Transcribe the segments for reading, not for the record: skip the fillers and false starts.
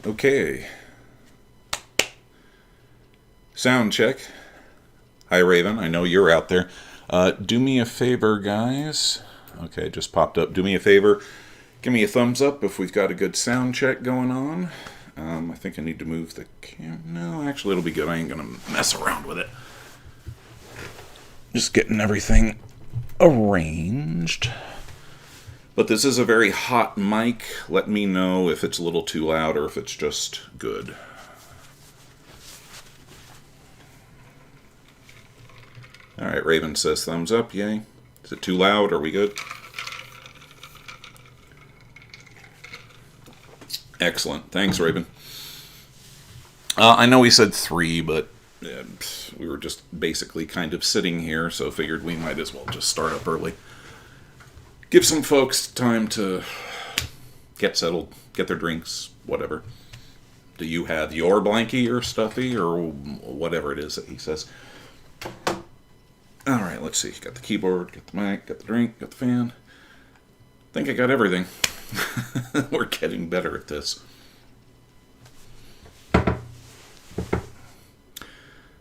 Okay. Sound check. Hi, Raven. I know you're out there. Do me a favor, guys. Okay, just popped up. Do me a favor. Give me a thumbs up if we've got a good sound check going on. I think I need to move the camera. No, actually, it'll be good. I ain't going to mess around with it. Just getting everything arranged. But this is a very hot mic. Let me know if it's a little too loud or if it's just good. Alright, Raven says thumbs up, yay. Is it too loud? Are we good? Excellent. Thanks, Raven. I know we said 3, but we were just basically kind of sitting here, so figured we might as well just start up early. Give some folks time to get settled, get their drinks, whatever. Do you have your blankie or stuffy or whatever it is that he says? Alright, let's see. Got the keyboard, got the mic, got the drink, got the fan. I think I got everything. We're getting better at this. Let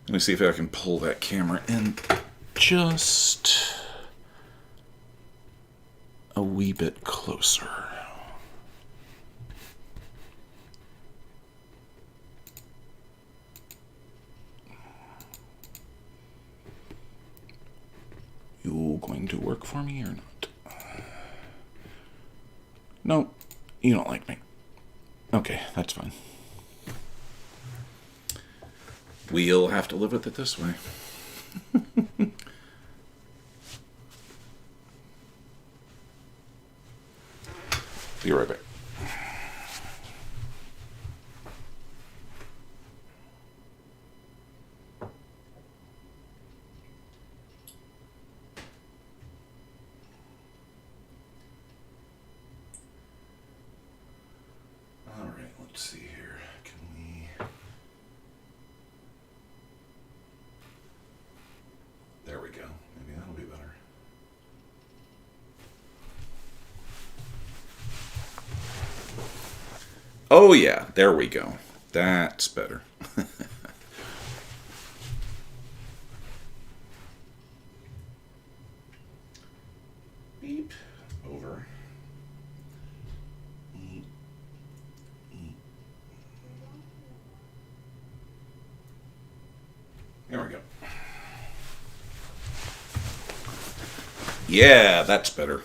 me see if I can pull that camera in just a wee bit closer. You going to work for me or not? No, you don't like me. Okay, that's fine. We'll have to live with it this way. Be right back. All right, let's see here. Can we... There we go. Maybe that'll be better. Oh yeah, there we go. That's better. Beep. Over. There we go. Yeah, that's better.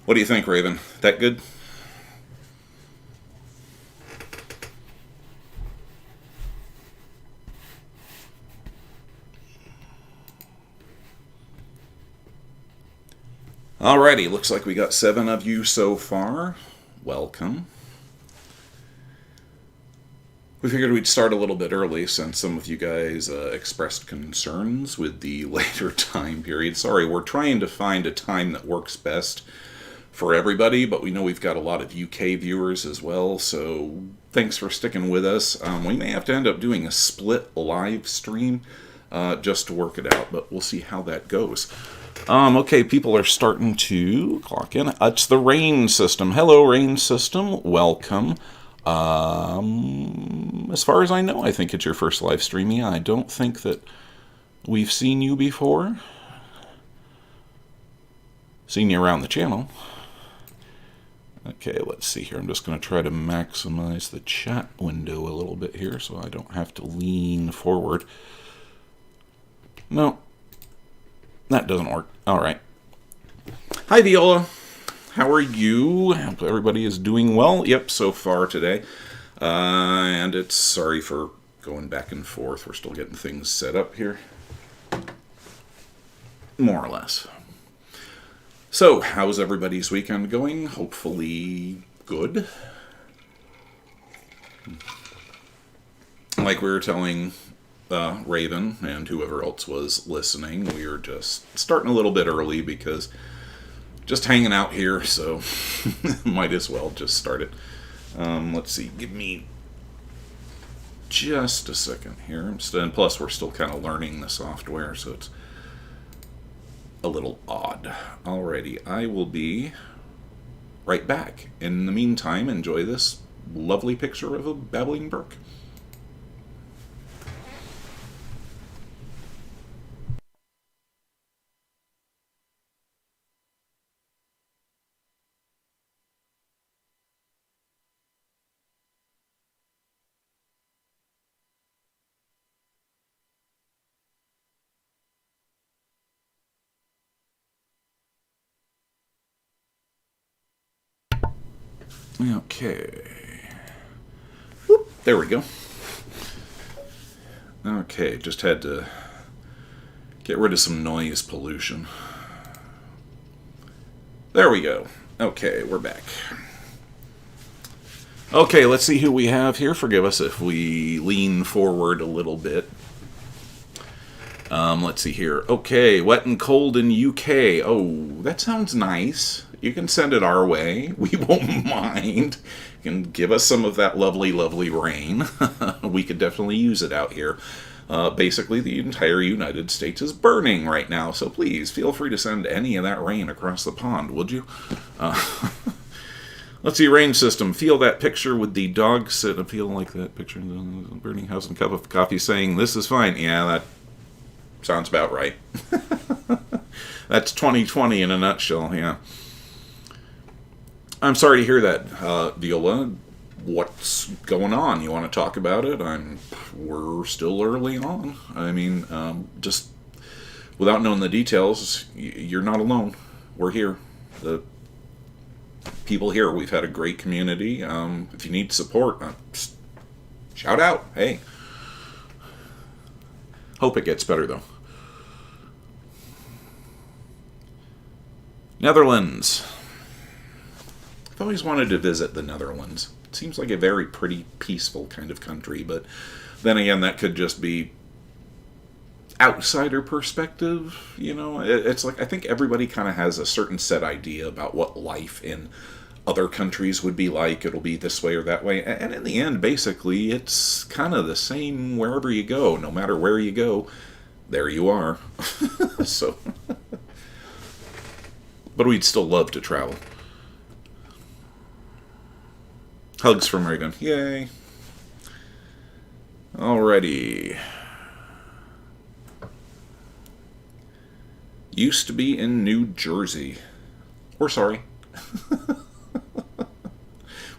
What do you think, Raven? That good? Alrighty, looks like we got 7 of you so far. Welcome. We figured we'd start a little bit early since some of you guys expressed concerns with the later time period. Sorry, we're trying to find a time that works best for everybody, but we know we've got a lot of UK viewers as well, so thanks for sticking with us. We may have to end up doing a split live stream just to work it out, but we'll see how that goes. Okay, people are starting to clock in. It's the Rain System. Hello, Rain System. Welcome. As far as I know, I think it's your first live stream. Yeah, I don't think that we've seen you before. Seen you around the channel. Okay, let's see here. I'm just going to try to maximize the chat window a little bit here so I don't have to lean forward. No, that doesn't work. All right. Hi, Viola. How are you? Hope everybody is doing well. Yep, so far today. And it's sorry for going back and forth. We're still getting things set up here. More or less. So, how's everybody's weekend going? Hopefully good. Like we were telling Raven and whoever else was listening, we were just starting a little bit early because just hanging out here, so might as well just start it. Let's see, give me just a second here. And plus, we're still kind of learning the software, so it's a little odd. Alrighty, I will be right back. In the meantime, enjoy this lovely picture of a babbling brook. Okay. Whoop, there we go. Okay, just had to get rid of some noise pollution. There we go. Okay, we're back. Okay, let's see who we have here. Forgive us if we lean forward a little bit. Let's see here. Okay, wet and cold in UK. Oh, that sounds nice. You can send it our way. We won't mind. You can give us some of that lovely, lovely rain. We could definitely use it out here. Basically, the entire United States is burning right now, so please feel free to send any of that rain across the pond, would you? Let's see, rain system. Feel that picture with the dog sit. Feel like that picture in the burning house and cup of coffee saying, "This is fine." Yeah, that sounds about right. That's 2020 in a nutshell, yeah. I'm sorry to hear that, Viola. What's going on? You want to talk about it? We're still early on. I mean, just without knowing the details, you're not alone. We're here. The people here, we've had a great community. If you need support, shout out. Hey. Hope it gets better, though. Netherlands. I've always wanted to visit the Netherlands. It seems like a very pretty, peaceful kind of country, but then again, that could just be outsider perspective, you know? It's like, I think everybody kind of has a certain set idea about what life in other countries would be like. It'll be this way or that way, and in the end, basically, it's kind of the same wherever you go. No matter where you go, there you are. So, but we'd still love to travel. Hugs from Reagan. Yay. Alrighty. Used to be in New Jersey. We're sorry.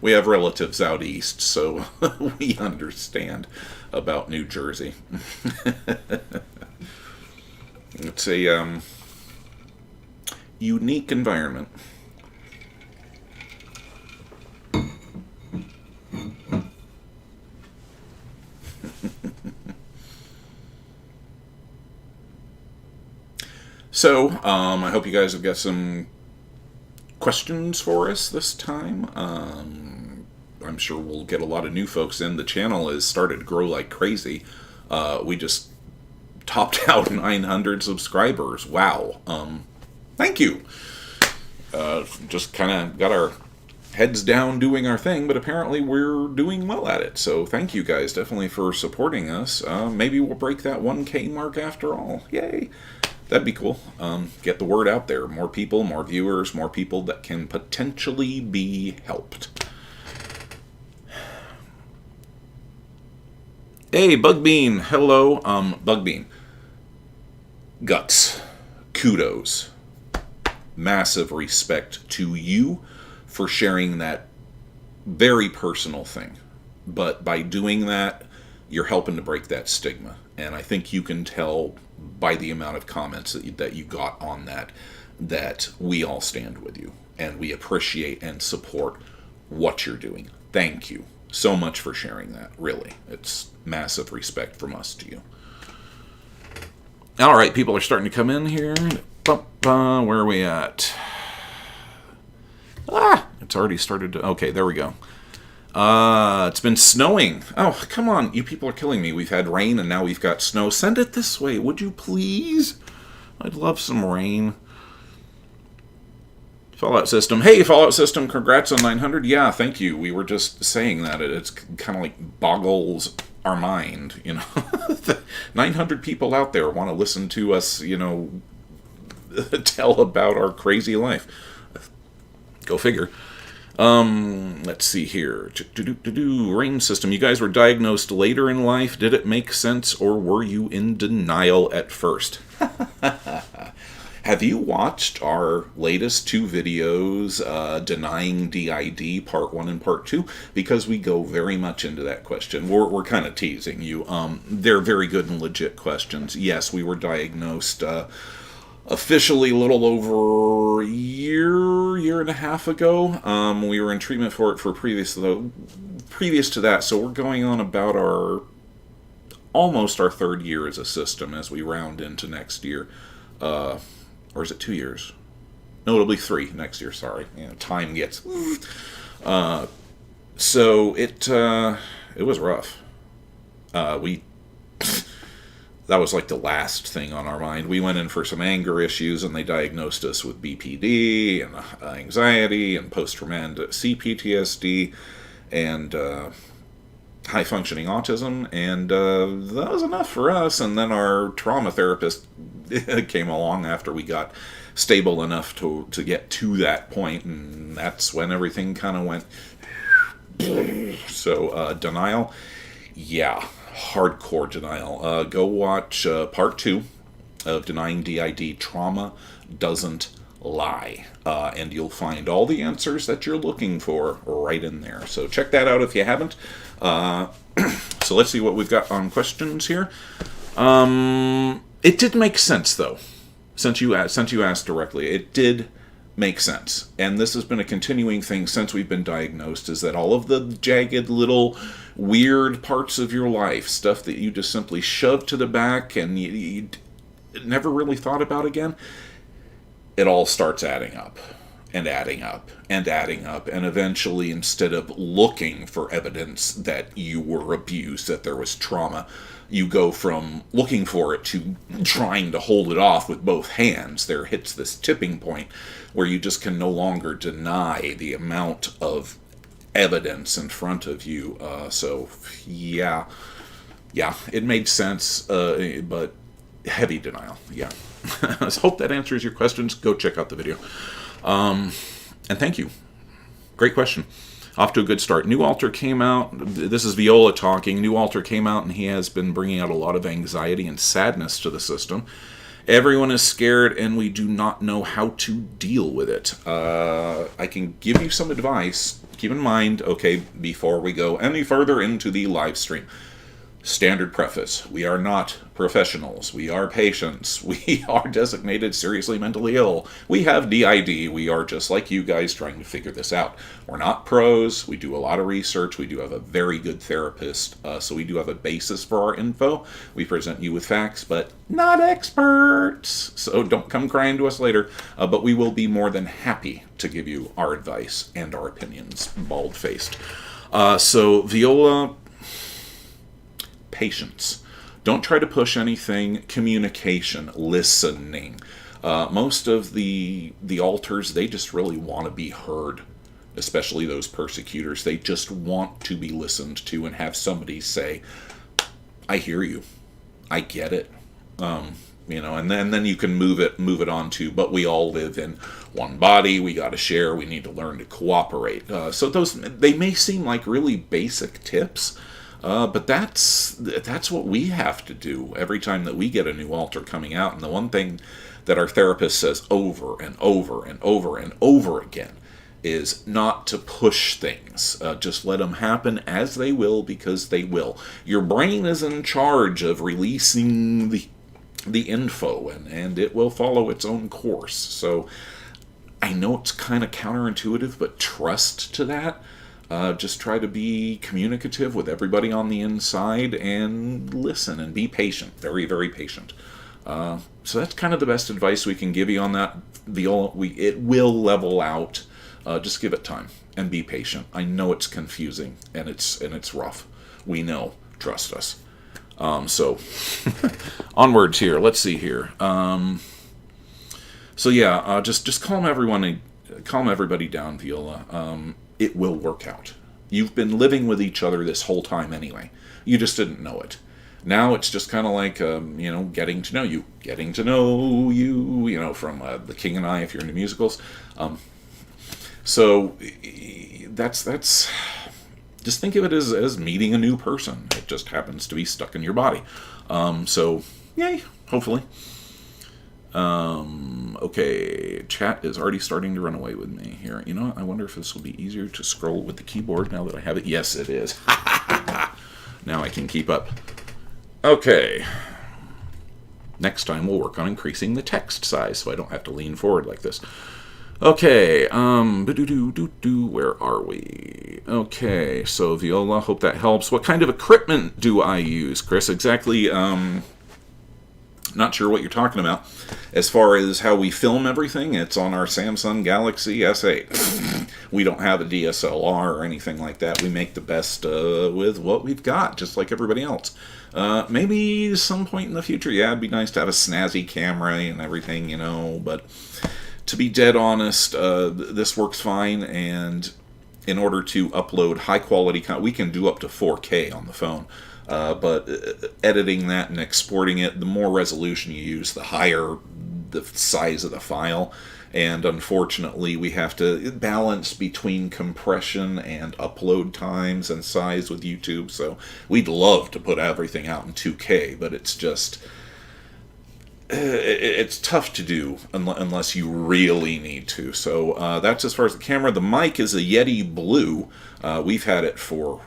We have relatives out east, so we understand about New Jersey. It's a unique environment. So, I hope you guys have got some questions for us this time. I'm sure we'll get a lot of new folks in. The channel has started to grow like crazy. We just topped out 900 subscribers. Wow. Thank you. Just kind of got our heads down doing our thing, but apparently we're doing well at it. So thank you guys definitely for supporting us. Maybe we'll break that 1K mark after all. Yay. That'd be cool. Get the word out there. More people, more viewers, more people that can potentially be helped. Hey, Bugbean. Hello. Bugbean. Guts. Kudos. Massive respect to you for sharing that very personal thing. But by doing that, you're helping to break that stigma. And I think you can tell by the amount of comments that you got on that we all stand with you. And we appreciate and support what you're doing. Thank you so much for sharing that, really. It's massive respect from us to you. All right, people are starting to come in here. Where are we at? It's already started to... Okay, there we go. It's been snowing. Oh, come on. You people are killing me. We've had rain and now we've got snow. Send it this way, would you please? I'd love some rain. Fallout System. Hey, Fallout System, congrats on 900. Yeah, thank you. We were just saying that. It's kind of like boggles our mind, you know. 900 people out there want to listen to us, you know, tell about our crazy life. Go figure. Let's see here. Rain system. You guys were diagnosed later in life. Did it make sense, or were you in denial at first? Have you watched our latest 2 videos, Denying DID, Part 1 and Part 2? Because we go very much into that question. We're kind of teasing you. They're very good and legit questions. Yes, we were diagnosed officially a little over a year and a half ago. We were in treatment for it for previous to that, so we're going on about almost our 3rd year as a system as we round into next year. Or is it 2 years? No, it'll be 3 next year, sorry. Time gets... So it was rough. That was like the last thing on our mind. We went in for some anger issues, and they diagnosed us with BPD, and anxiety, and post-traumatic CPTSD, and high-functioning autism, and that was enough for us. And then our trauma therapist came along after we got stable enough to get to that point, and that's when everything kind of went. So denial, yeah, hardcore denial. Go watch part 2 of Denying DID, Trauma Doesn't Lie, and you'll find all the answers that you're looking for right in there. So check that out if you haven't. So let's see what we've got on questions here. It did make sense, though, since you asked directly. It did make sense, and this has been a continuing thing since we've been diagnosed, is that all of the jagged little weird parts of your life, stuff that you just simply shoved to the back and you never really thought about again, it all starts adding up and adding up and adding up, and eventually, instead of looking for evidence that you were abused, that there was trauma, you go from looking for it to trying to hold it off with both hands. There hits this tipping point where you just can no longer deny the amount of evidence in front of you. So, yeah, it made sense, but heavy denial, yeah. I hope that answers your questions. Go check out the video. And thank you. Great question. Off to a good start. New Alter came out. This is Viola talking. New Alter came out, and he has been bringing out a lot of anxiety and sadness to the system. Everyone is scared, and we do not know how to deal with it. I can give you some advice. Keep in mind, okay, before we go any further into the live stream, standard preface. We are not professionals. We are patients. We are designated seriously mentally ill. We have DID. We are just like you guys trying to figure this out. We're not pros. We do a lot of research. We do have a very good therapist. So we do have a basis for our info. We present you with facts, but not experts. So don't come crying to us later. But we will be more than happy to give you our advice and our opinions, bald-faced. So Viola, patience. Don't try to push anything. Communication, listening. Most of the alters, they just really want to be heard, especially those persecutors. They just want to be listened to and have somebody say, I hear you. I get it. And then you can move it on to, but we all live in one body. We got to share. We need to learn to cooperate. So they may seem like really basic tips, but that's what we have to do every time that we get a new alter coming out. And the one thing that our therapist says over and over and over and over again is not to push things. Just let them happen as they will, because they will. Your brain is in charge of releasing the info, and it will follow its own course. So I know it's kind of counterintuitive, but trust to that. Just try to be communicative with everybody on the inside and listen and be patient. Very, very patient. So that's kind of the best advice we can give you on that. It will level out. Just give it time and be patient. I know it's confusing and it's rough. We know. Trust us. So onwards here. Let's see here. Just calm everybody down, Viola. It will work out. You've been living with each other this whole time anyway. You just didn't know it. Now it's just kind of like, getting to know you. Getting to know you, from The King and I, if you're into musicals. So that's just think of it as meeting a new person. It just happens to be stuck in your body. So yay, hopefully. Okay, chat is already starting to run away with me here. You know what? I wonder if this will be easier to scroll with the keyboard now that I have it. Yes, it is. Now I can keep up. Okay. Next time we'll work on increasing the text size so I don't have to lean forward like this. Okay, where are we? Okay, so Viola, hope that helps. What kind of equipment do I use, Chris? Exactly, not sure what you're talking about. As far as how we film everything, it's on our Samsung Galaxy S8. We don't have a DSLR or anything like that. We make the best with what we've got, just like everybody else. Maybe some point in the future, yeah, it'd be nice to have a snazzy camera and everything, you know, but to be dead honest, this works fine, and in order to upload high-quality content, we can do up to 4K on the phone. But editing that and exporting it, the more resolution you use, the higher the size of the file. And unfortunately, we have to balance between compression and upload times and size with YouTube. So we'd love to put everything out in 2K, but it's just... it's tough to do unless you really need to. So that's as far as the camera. The mic is a Yeti Blue. We've had it for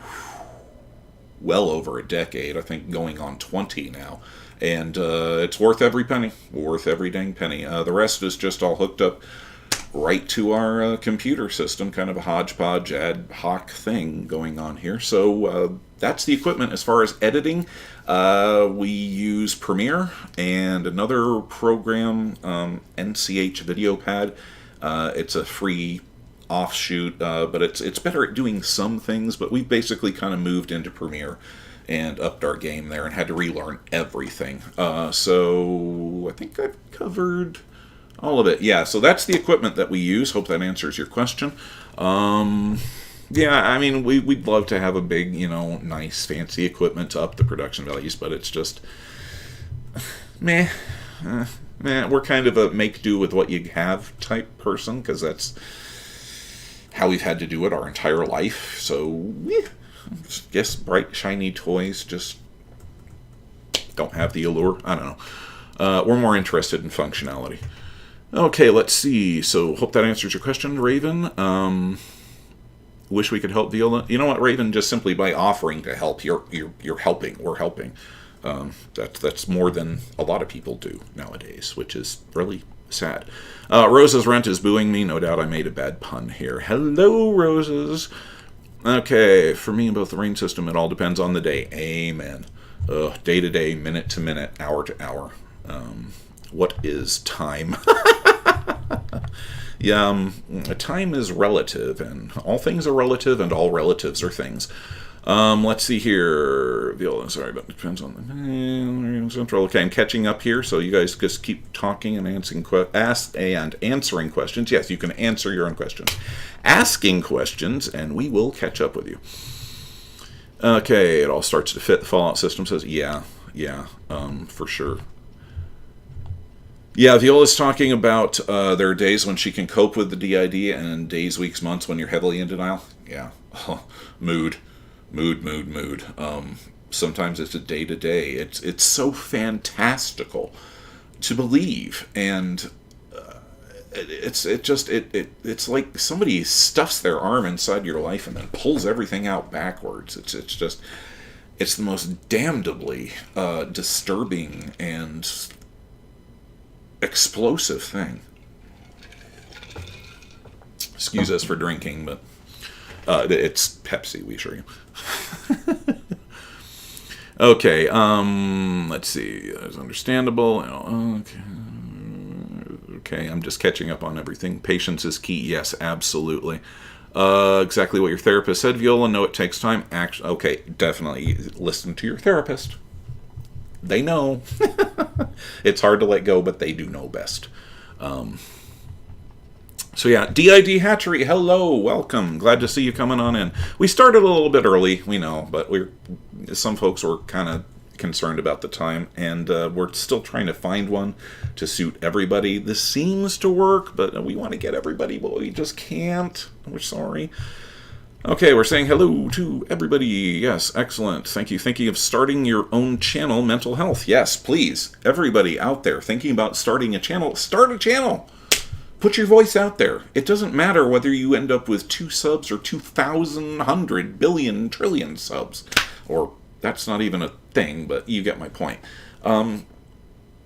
well over a decade, I think going on 20 now. And it's worth every penny. Worth every dang penny. The rest is just all hooked up right to our computer system. Kind of a hodgepodge ad hoc thing going on here. So that's the equipment. As far as editing, we use Premiere and another program, NCH Video Pad. It's a free offshoot, but it's better at doing some things, but we've basically kind of moved into Premiere and upped our game there and had to relearn everything. So I think I've covered all of it. Yeah, so that's the equipment that we use. Hope that answers your question. Yeah, I mean, we'd love to have a big, nice, fancy equipment to up the production values, but it's just, meh. We're kind of a make do with what you have type person, because that's how we've had to do it our entire life. So, I guess bright, shiny toys just don't have the allure. I don't know. We're more interested in functionality. Okay, let's see. So, hope that answers your question, Raven. Wish we could help Viola. You know what, Raven? Just simply by offering to help, you're helping. We're helping. That's more than a lot of people do nowadays, which is really sad. Rose's Rent is booing me. No doubt I made a bad pun here. Hello, Roses. Okay, for me and both the rain system, it all depends on the day. Amen. Day to day, minute to minute, hour to hour. What is time? Yeah, time is relative, and all things are relative, and all relatives are things. Let's see here. Viola, sorry, but it depends on the central. Okay, I'm catching up here, so you guys just keep talking and answering questions. Yes, you can answer your own questions. Asking questions, and we will catch up with you. Okay, it all starts to fit. The Fallout system says, yeah, for sure. Yeah, Viola's talking about there are days when she can cope with the DID, and days, weeks, months when you're heavily in denial. Yeah, mood. Sometimes it's a day-to-day. It's so fantastical to believe, and it's like somebody stuffs their arm inside your life and then pulls everything out backwards. It's the most damnably disturbing and explosive thing. Excuse us for drinking, but it's Pepsi, we assure you. Okay, let's see. That's understandable. Okay, I'm just catching up on everything. Patience is key. Yes, absolutely. Exactly what your therapist said, Viola. No, it takes time. Okay, definitely listen to your therapist. They know. It's hard to let go, but they do know best. So yeah, DID Hatchery, hello, welcome. Glad to see you coming on in. We started a little bit early, we know, but some folks were kind of concerned about the time, and we're still trying to find one to suit everybody. This seems to work, but we want to get everybody, but we just can't. We're sorry. Okay, we're saying hello to everybody. Yes, excellent. Thank you. Thinking of starting your own channel, mental health. Yes, please. Everybody out there thinking about starting a channel, start a channel. Put your voice out there. It doesn't matter whether you end up with 2 subs or 2,000, 100, billion, trillion subs. Or that's not even a thing, but you get my point.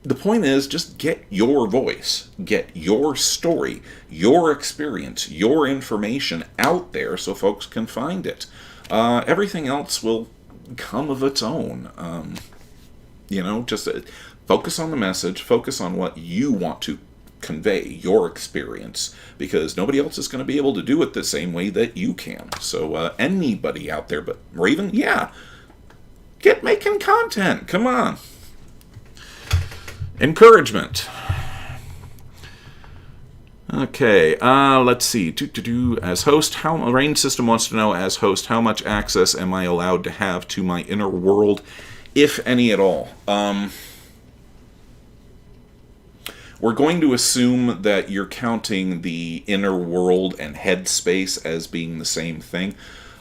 The point is, just get your voice, get your story, your experience, your information out there so folks can find it. Everything else will come of its own. Just focus on the message, focus on what you want to convey, your experience, because nobody else is going to be able to do it the same way that you can. So anybody out there, but Raven, yeah, get making content. Come on. Encouragement. Okay, let's see. As host, Rain System wants to know, as host, how much access am I allowed to have to my inner world, if any at all? We're going to assume that you're counting the inner world and headspace as being the same thing,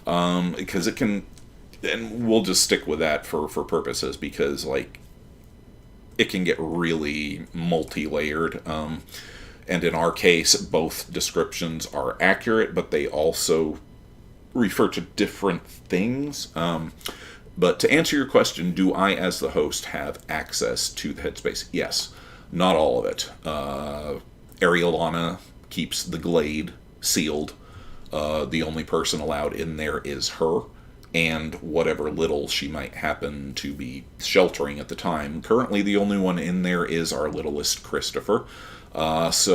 because it can, and we'll just stick with that for purposes, because, it can get really multi-layered, and in our case, both descriptions are accurate, but they also refer to different things. But to answer your question, do I, as the host, have access to the headspace? Yes. Not all of it. Arielana keeps the glade sealed. The only person allowed in there is her, and whatever little she might happen to be sheltering at the time. Currently, the only one in there is our littlest Christopher. It's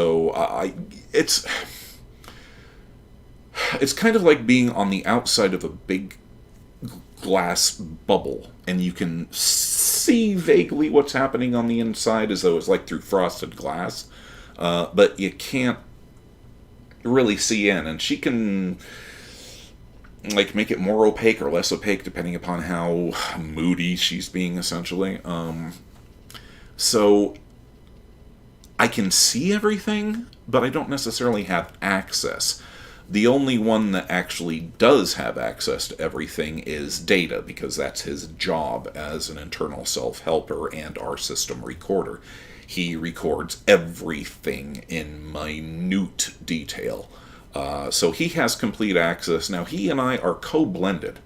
kind of like being on the outside of a big glass bubble, and you can see vaguely what's happening on the inside as though it's like through frosted glass, but you can't really see in, and she can make it more opaque or less opaque depending upon how moody she's being, essentially. So I can see everything, but I don't necessarily have access. The only one that actually does have access to everything is Data, because that's his job as an internal self-helper and our system recorder. He records everything in minute detail. So he has complete access. Now, he and I are co-blended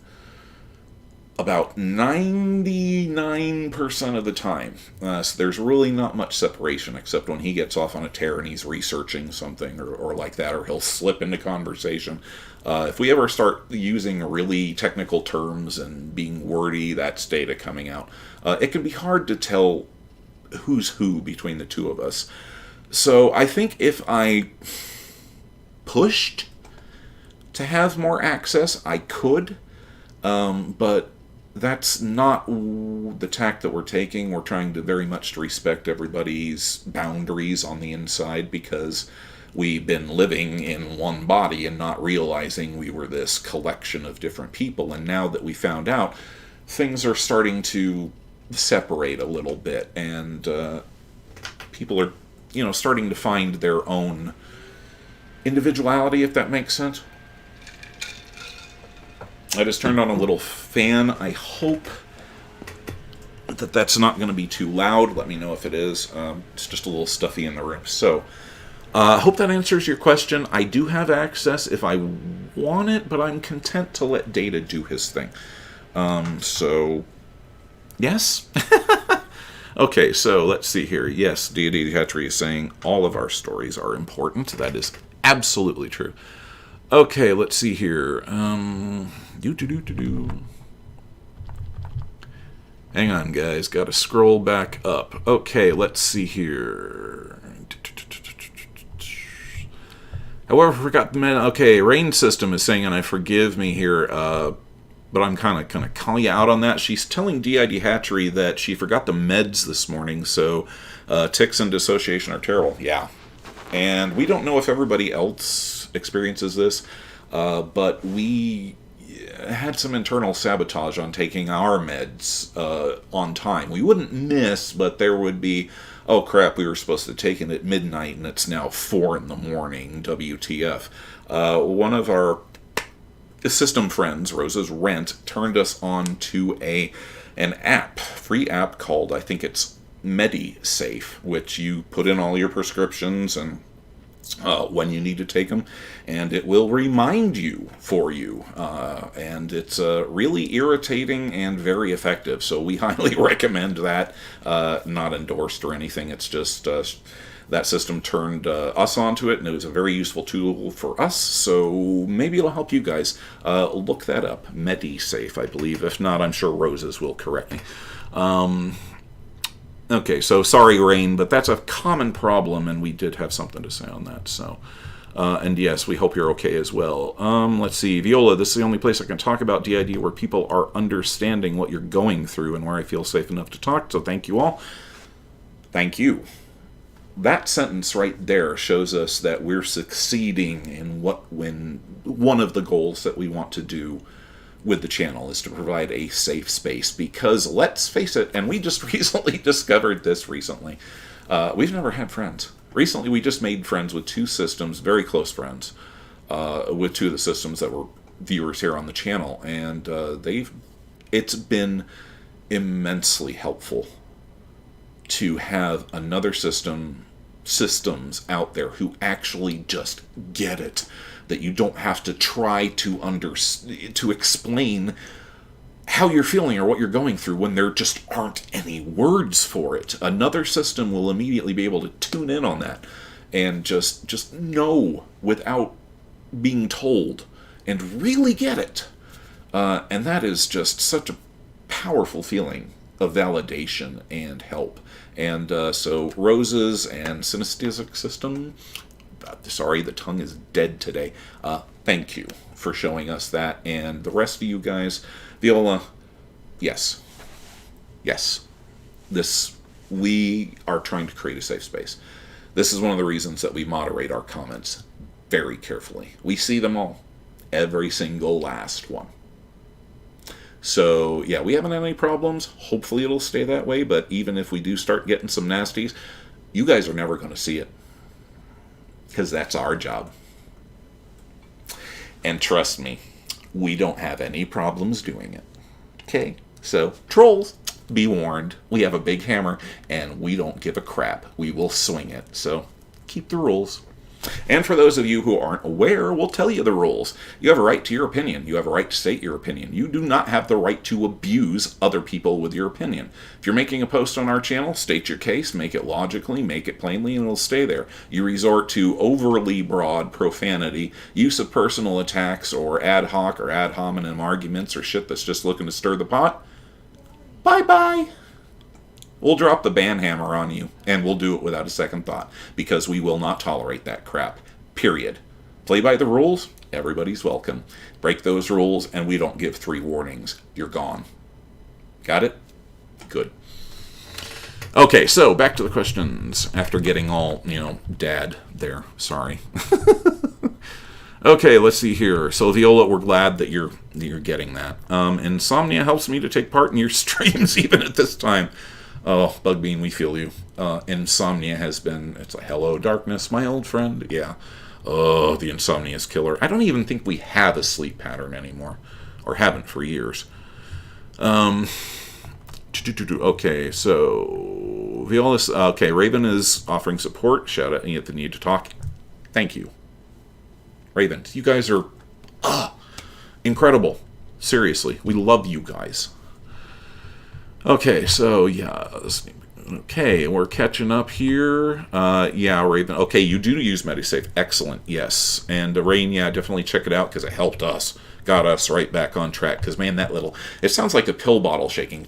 about 99% of the time. So there's really not much separation, except when he gets off on a tear and he's researching something or like that, or he'll slip into conversation. If we ever start using really technical terms and being wordy, that's Data coming out. It can be hard to tell who's who between the two of us. So I think if I pushed to have more access, I could, but that's not the tack that we're taking. We're trying to very much respect everybody's boundaries on the inside, because we've been living in one body and not realizing we were this collection of different people, and now that we found out, things are starting to separate a little bit, and people are, starting to find their own individuality, if that makes sense. I just turned on a little fan. I hope that that's not going to be too loud. Let me know if it is. It's just a little stuffy in the room. So, I hope that answers your question. I do have access if I want it, but I'm content to let Data do his thing. So, yes? Okay, so let's see here. Yes, Deity Hatchery is saying all of our stories are important. That is absolutely true. Okay, let's see here. Hang on, guys. Got to scroll back up. Okay, let's see here. However, forgot the man. Okay, Rain System is saying, and I forgive me here, but I'm kind of going to call you out on that. She's telling DID Hatchery that she forgot the meds this morning, so tics and dissociation are terrible. Yeah. And we don't know if everybody else experiences this, but we had some internal sabotage on taking our meds on time. We wouldn't miss, but there would be, oh crap, we were supposed to take it at midnight and it's now 4 in the morning, WTF. One of our system friends, Rosa's Rent, turned us on to an app, free app called, I think it's MediSafe, which you put in all your prescriptions and when you need to take them, and it will remind you for you. And it's really irritating and very effective, so we highly recommend that. Not endorsed or anything, it's just that system turned us onto it, and it was a very useful tool for us, so maybe it'll help you guys. Look that up, MediSafe, I believe. If not, I'm sure Roses will correct me. Okay, so sorry, Rain, but that's a common problem, and we did have something to say on that. So, and yes, we hope you're okay as well. Let's see, Viola, this is the only place I can talk about DID where people are understanding what you're going through and where I feel safe enough to talk, so thank you all. Thank you. That sentence right there shows us that we're succeeding in when one of the goals that we want to do with the channel is to provide a safe space, because let's face it, and we just recently discovered this recently, we've never had friends. Recently we just made friends with 2 systems, very close friends, with 2 of the systems that were viewers here on the channel, and it's been immensely helpful to have another systems out there who actually just get it, that you don't have to try to explain how you're feeling or what you're going through when there just aren't any words for it. Another system will immediately be able to tune in on that and just know without being told and really get it. And that is just such a powerful feeling of validation and help. And so Roses and Synesthetic System, sorry, the tongue is dead today. Thank you for showing us that. And the rest of you guys, Viola, yes. We are trying to create a safe space. This is one of the reasons that we moderate our comments very carefully. We see them all. Every single last one. So, yeah, we haven't had any problems. Hopefully it'll stay that way, but even if we do start getting some nasties, you guys are never going to see it. Because that's our job. And trust me, we don't have any problems doing it. Okay? So, trolls, be warned. We have a big hammer, and we don't give a crap. We will swing it. So, keep the rules. And for those of you who aren't aware, we'll tell you the rules. You have a right to your opinion. You have a right to state your opinion. You do not have the right to abuse other people with your opinion. If you're making a post on our channel, state your case, make it logically, make it plainly, and it'll stay there. You resort to overly broad profanity, use of personal attacks, or ad hoc or ad hominem arguments, or shit that's just looking to stir the pot, bye-bye. We'll drop the ban hammer on you, and we'll do it without a second thought, because we will not tolerate that crap. Period. Play by the rules, everybody's welcome. Break those rules, and we don't give 3 warnings. You're gone. Got it? Good. Okay, so back to the questions, after getting all, dad there. Sorry. Okay, let's see here. So, Viola, we're glad that you're getting that. Insomnia helps me to take part in your streams, even at this time. Oh, Bugbean, we feel you. Insomnia has been, it's a hello, darkness, my old friend. Yeah. Oh, the insomnia is killer. I don't even think we have a sleep pattern anymore. Or haven't for years. Okay, so Viola, okay, Raven is offering support. Shout out at the need to talk. Thank you. Raven, you guys are incredible. Seriously, we love you guys. Okay, so, yeah, okay, we're catching up here. Yeah, Raven, okay, you do use MediSafe. Excellent, yes. And Rain, yeah, definitely check it out, because it helped us. Got us right back on track, because, man, that little, it sounds like a pill bottle shaking,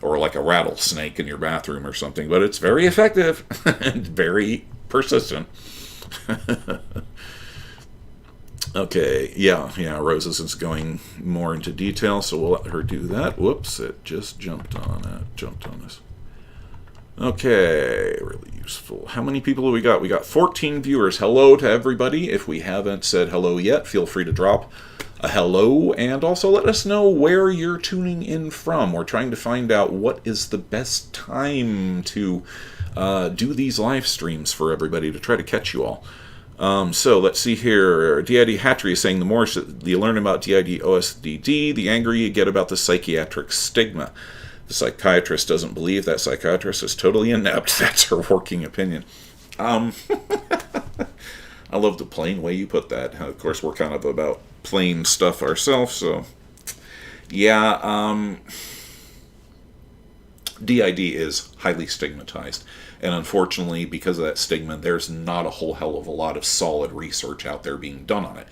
or like a rattlesnake in your bathroom or something, but it's very effective, and very persistent. Okay, yeah, Roses is going more into detail, so we'll let her do that. Whoops, it just jumped on us. Okay, really useful. How many people do we got? We got 14 viewers. Hello to everybody. If we haven't said hello yet, feel free to drop hello, and also let us know where you're tuning in from. We're trying to find out what is the best time to do these live streams for everybody to try to catch you all. So let's see here. DID Hatchery is saying the more you learn about DID OSDD, the angrier you get about the psychiatric stigma. The psychiatrist doesn't believe that psychiatrist is totally inept. That's her working opinion. I love the plain way you put that. Of course, we're kind of about plain stuff ourselves, so yeah. DID is highly stigmatized, and unfortunately, because of that stigma, there's not a whole hell of a lot of solid research out there being done on it.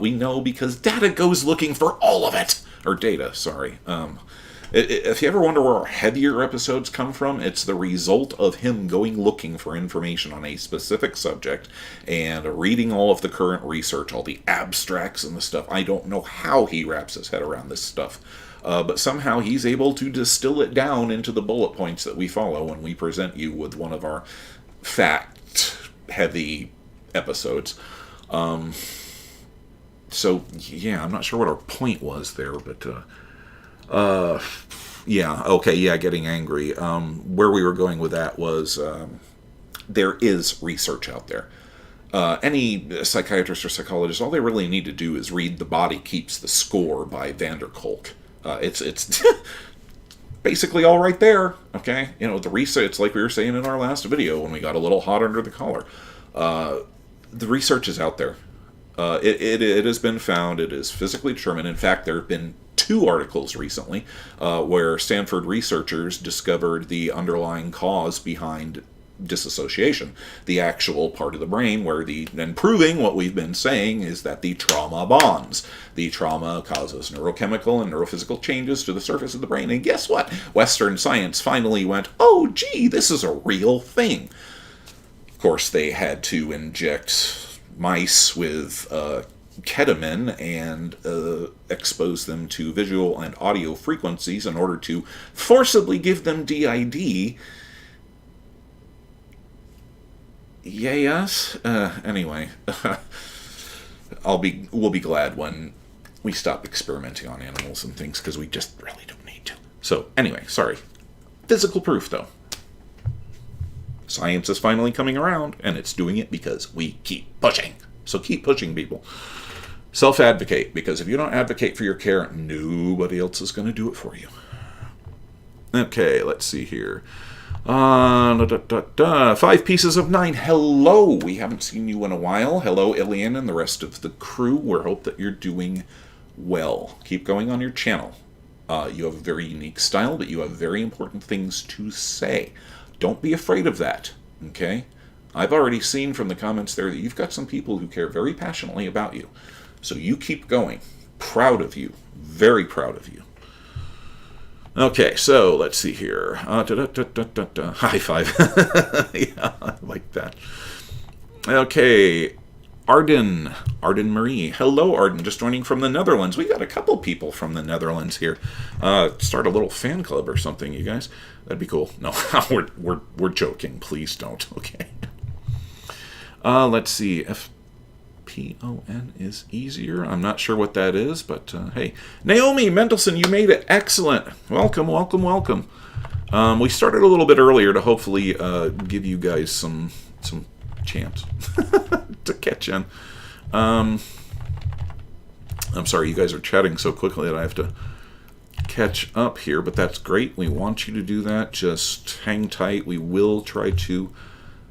We know because data goes looking for all of it, or data, sorry. If you ever wonder where our heavier episodes come from, it's the result of him going looking for information on a specific subject and reading all of the current research, all the abstracts and the stuff. I don't know how he wraps his head around this stuff, but somehow he's able to distill it down into the bullet points that we follow when we present you with one of our fact-heavy episodes. So, yeah, I'm not sure what our point was there, but... getting angry. Where we were going with that was there is research out there. Any psychiatrist or psychologist, all they really need to do is read The Body Keeps the Score by van der Kolk. It's basically all right there, okay? You know, the research, it's like we were saying in our last video when we got a little hot under the collar. The research is out there. It has been found. It is physically determined. In fact, there have been 2 articles recently where Stanford researchers discovered the underlying cause behind dissociation, the actual part of the brain and proving what we've been saying is that the trauma bonds. The trauma causes neurochemical and neurophysical changes to the surface of the brain. And guess what? Western science finally went, oh, gee, this is a real thing. Of course, they had to inject mice with ketamine and expose them to visual and audio frequencies in order to forcibly give them DID. Yes. Anyway, we'll be glad when we stop experimenting on animals and things, because we just really don't need to. So anyway, sorry. Physical proof, though. Science is finally coming around, and it's doing it because we keep pushing. So keep pushing, people. Self-advocate, because if you don't advocate for your care, nobody else is going to do it for you. Okay, let's see here. 5 pieces of 9. Hello, we haven't seen you in a while. Hello, Ilian and the rest of the crew. We hope that you're doing well. Keep going on your channel. You have a very unique style, but you have very important things to say. Don't be afraid of that, okay? I've already seen from the comments there that you've got some people who care very passionately about you. So you keep going. Proud of you. Very proud of you. Okay, so let's see here. High five. Yeah, I like that. Okay, Arden Marie. Hello, Arden. Just joining from the Netherlands. We got a couple people from the Netherlands here. Start a little fan club or something, you guys. That'd be cool. No, we're joking. Please don't. Okay. Let's see. FPON is easier. I'm not sure what that is, but hey. Naomi Mendelson, you made it. Excellent. Welcome, welcome, welcome. We started a little bit earlier to hopefully give you guys some chance to catch in. I'm sorry, you guys are chatting so quickly that I have to catch up here, but that's great. We want you to do that. Just hang tight. We will try to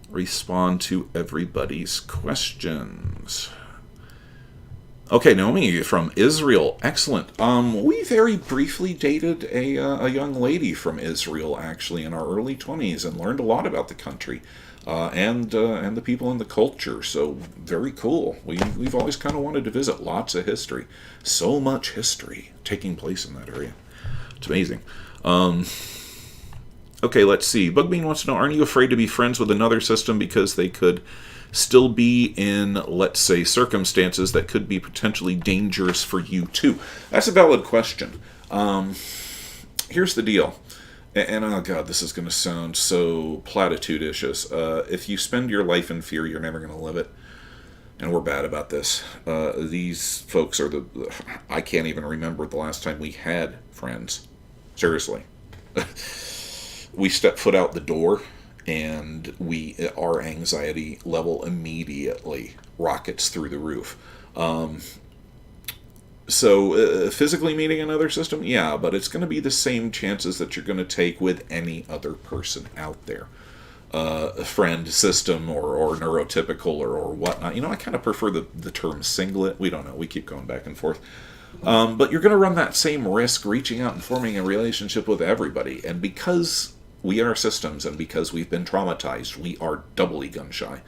respond to everybody's questions. Okay, Naomi from Israel. Excellent. We very briefly dated a young lady from Israel, actually, in our early 20s, and learned a lot about the country and the people and the culture. So very cool. We've always kind of wanted to visit. Lots of history. So much history taking place in that area. It's amazing. Okay, let's see. Bugbean wants to know, aren't you afraid to be friends with another system because they could still be in, let's say, circumstances that could be potentially dangerous for you too? That's a valid question. Here's the deal. And oh god, this is going to sound so platitudinous. If you spend your life in fear, you're never going to live it. and we're bad about this. These folks are I can't even remember the last time we had friends. Seriously. We step foot out the door, and our anxiety level immediately rockets through the roof. So physically meeting another system, yeah, but it's going to be the same chances that you're going to take with any other person out there. A friend, system, or neurotypical, or whatnot. I kind of prefer the term singlet. We don't know. We keep going back and forth. But you're going to run that same risk reaching out and forming a relationship with everybody. And because we are systems, and because we've been traumatized, we are doubly gun-shy.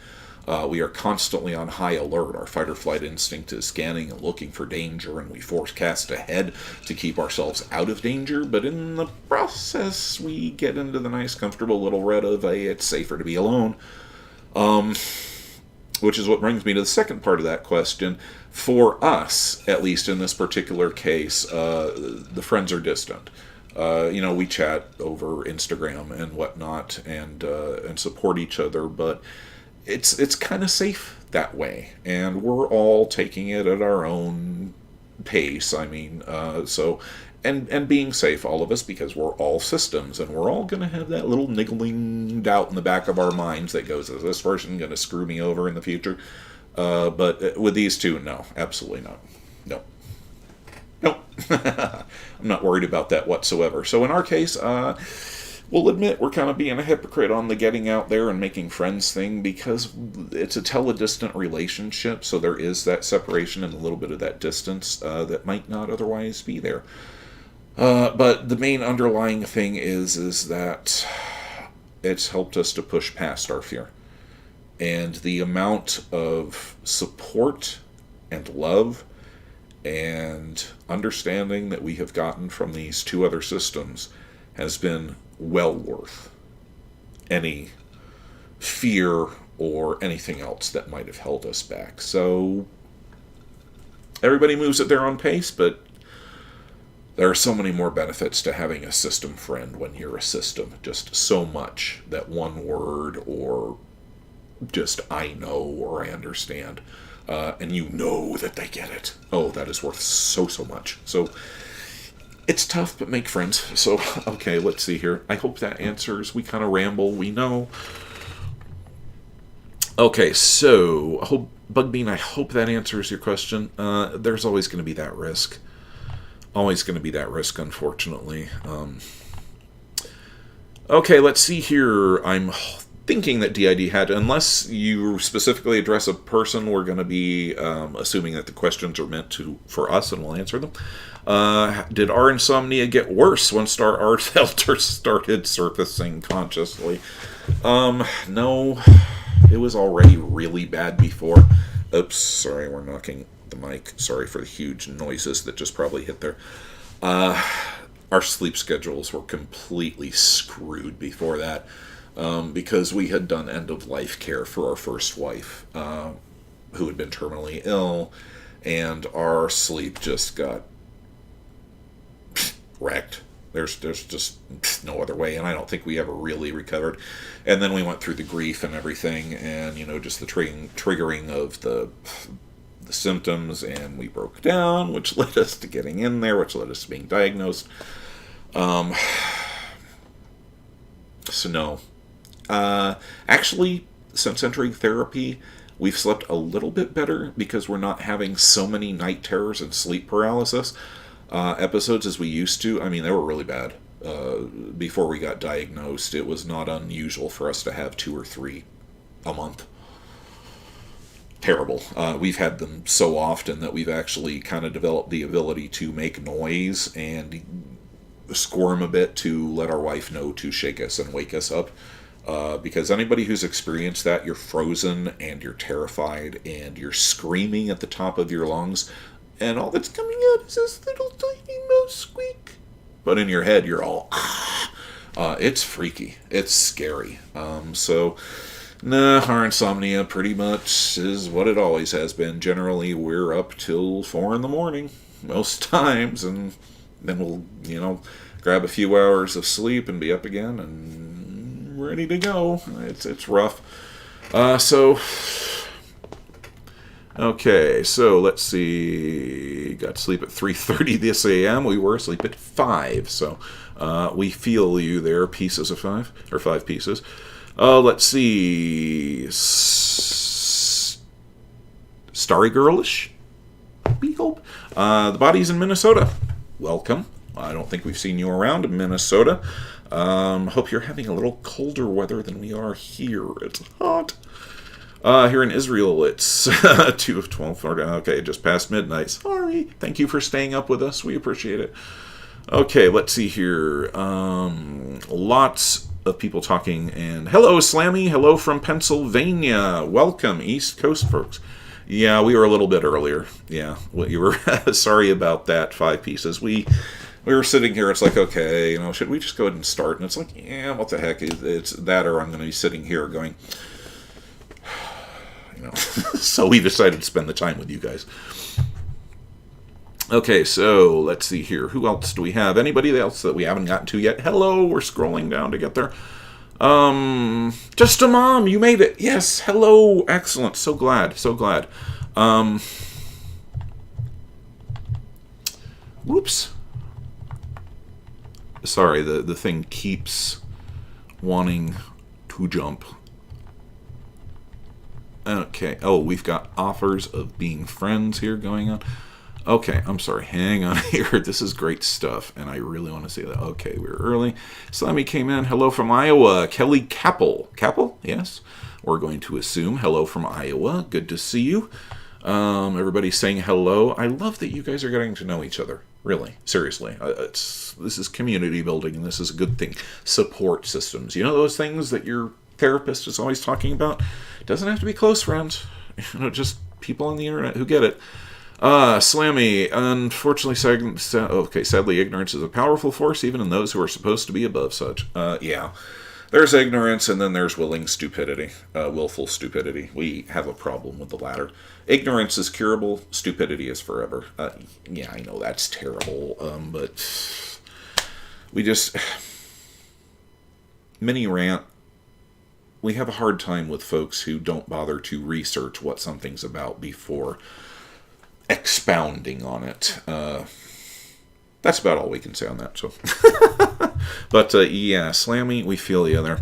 We are constantly on high alert. Our fight-or-flight instinct is scanning and looking for danger, and we forecast ahead to keep ourselves out of danger. But in the process, we get into the nice, comfortable little rut of it's safer to be alone. Which is what brings me to the second part of that question. For us, at least in this particular case, the friends are distant. We chat over Instagram and whatnot, and support each other, but it's kind of safe that way, and we're all taking it at our own pace. And being safe, all of us, because we're all systems, and we're all going to have that little niggling doubt in the back of our minds that goes, is this person going to screw me over in the future? But with these two, no, absolutely not. No. I'm not worried about that whatsoever. So in our case, we'll admit we're kind of being a hypocrite on the getting out there and making friends thing, because it's a tele-distant relationship, so there is that separation and a little bit of that distance that might not otherwise be there. But the main underlying thing is that it's helped us to push past our fear. And the amount of support and love and understanding that we have gotten from these two other systems has been well worth any fear or anything else that might have held us back. So everybody moves at their own pace, but there are so many more benefits to having a system friend when you're a system. Just so much that one word, or just I know, or I understand, and you know that they get it. Oh, that is worth so much. So it's tough, but make friends. So, okay, let's see here. I hope that answers. We kind of ramble, we know. Okay, so, Bugbean, I hope that answers your question. There's always going to be that risk. Always going to be that risk, unfortunately. Okay, let's see here. I'm thinking that DID had, unless you specifically address a person, we're going to be assuming that the questions are meant for us, and we'll answer them. Did our insomnia get worse once our filter started surfacing consciously? No, it was already really bad before. Oops, sorry, we're knocking the mic. Sorry for the huge noises that just probably hit there. Our sleep schedules were completely screwed before that, because we had done end-of-life care for our first wife, who had been terminally ill, and our sleep just got wrecked. There's just no other way, and I don't think we ever really recovered. And then we went through the grief and everything, and just the triggering of the symptoms, and we broke down, which led us to getting in there, which led us to being diagnosed. So no. Actually, since entering therapy, we've slept a little bit better because we're not having so many night terrors and sleep paralysis episodes as we used to. I mean, they were really bad. Before we got diagnosed, it was not unusual for us to have 2 or 3 a month. Terrible. We've had them so often that we've actually kind of developed the ability to make noise and squirm a bit to let our wife know to shake us and wake us up. Because anybody who's experienced that, you're frozen and you're terrified and you're screaming at the top of your lungs, and all that's coming out is this little tiny mouse squeak. But in your head, you're all, it's freaky. It's scary. Our insomnia pretty much is what it always has been. Generally, we're up till 4 in the morning, most times, and then we'll, grab a few hours of sleep and be up again and ready to go. It's rough. So Okay, so let's see. Got to sleep at 3:30 this a.m. We were asleep at 5, so we feel you there. Pieces of 5, or 5 pieces. Let's see. Starry Girlish, we hope. The body's in Minnesota. Welcome. I don't think we've seen you around in Minnesota. Hope you're having a little colder weather than we are here. It's hot. Here in Israel, it's 2 of 12. Okay, just past midnight. Sorry. Thank you for staying up with us. We appreciate it. Okay, let's see here. Lots of people talking. And hello, Slammy. Hello from Pennsylvania. Welcome, East Coast folks. Yeah, we were a little bit earlier. Yeah, you were sorry about that. 5 pieces. We were sitting here. It's like, okay, should we just go ahead and start? And it's like, yeah, what the heck? It's that, or I'm going to be sitting here going. So we decided to spend the time with you guys. Okay, so let's see here. Who else do we have? Anybody else that we haven't gotten to yet? Hello, we're scrolling down to get there. Just a mom, you made it. Yes, hello, excellent. So glad, so glad. Whoops. Sorry, the thing keeps wanting to jump. Okay. Oh, we've got offers of being friends here going on. Okay, I'm sorry. Hang on here. This is great stuff, and I really want to say that. Okay, we're early. Slammy came in. Hello from Iowa. Kelly Capel. Capel? Yes. We're going to assume hello from Iowa. Good to see you. Everybody's saying hello. I love that you guys are getting to know each other. Really. Seriously. This is community building, and this is a good thing. Support systems. You know those things that your therapist is always talking about? It doesn't have to be close friends. Just people on the internet who get it. Slammy, unfortunately, sadly, ignorance is a powerful force, even in those who are supposed to be above such. Yeah. There's ignorance, and then there's willful stupidity. We have a problem with the latter. Ignorance is curable, stupidity is forever. Yeah, I know that's terrible, but we just... Mini rant. We have a hard time with folks who don't bother to research what something's about before expounding on it. That's about all we can say on that. So, but yeah, Slammy, we feel the other.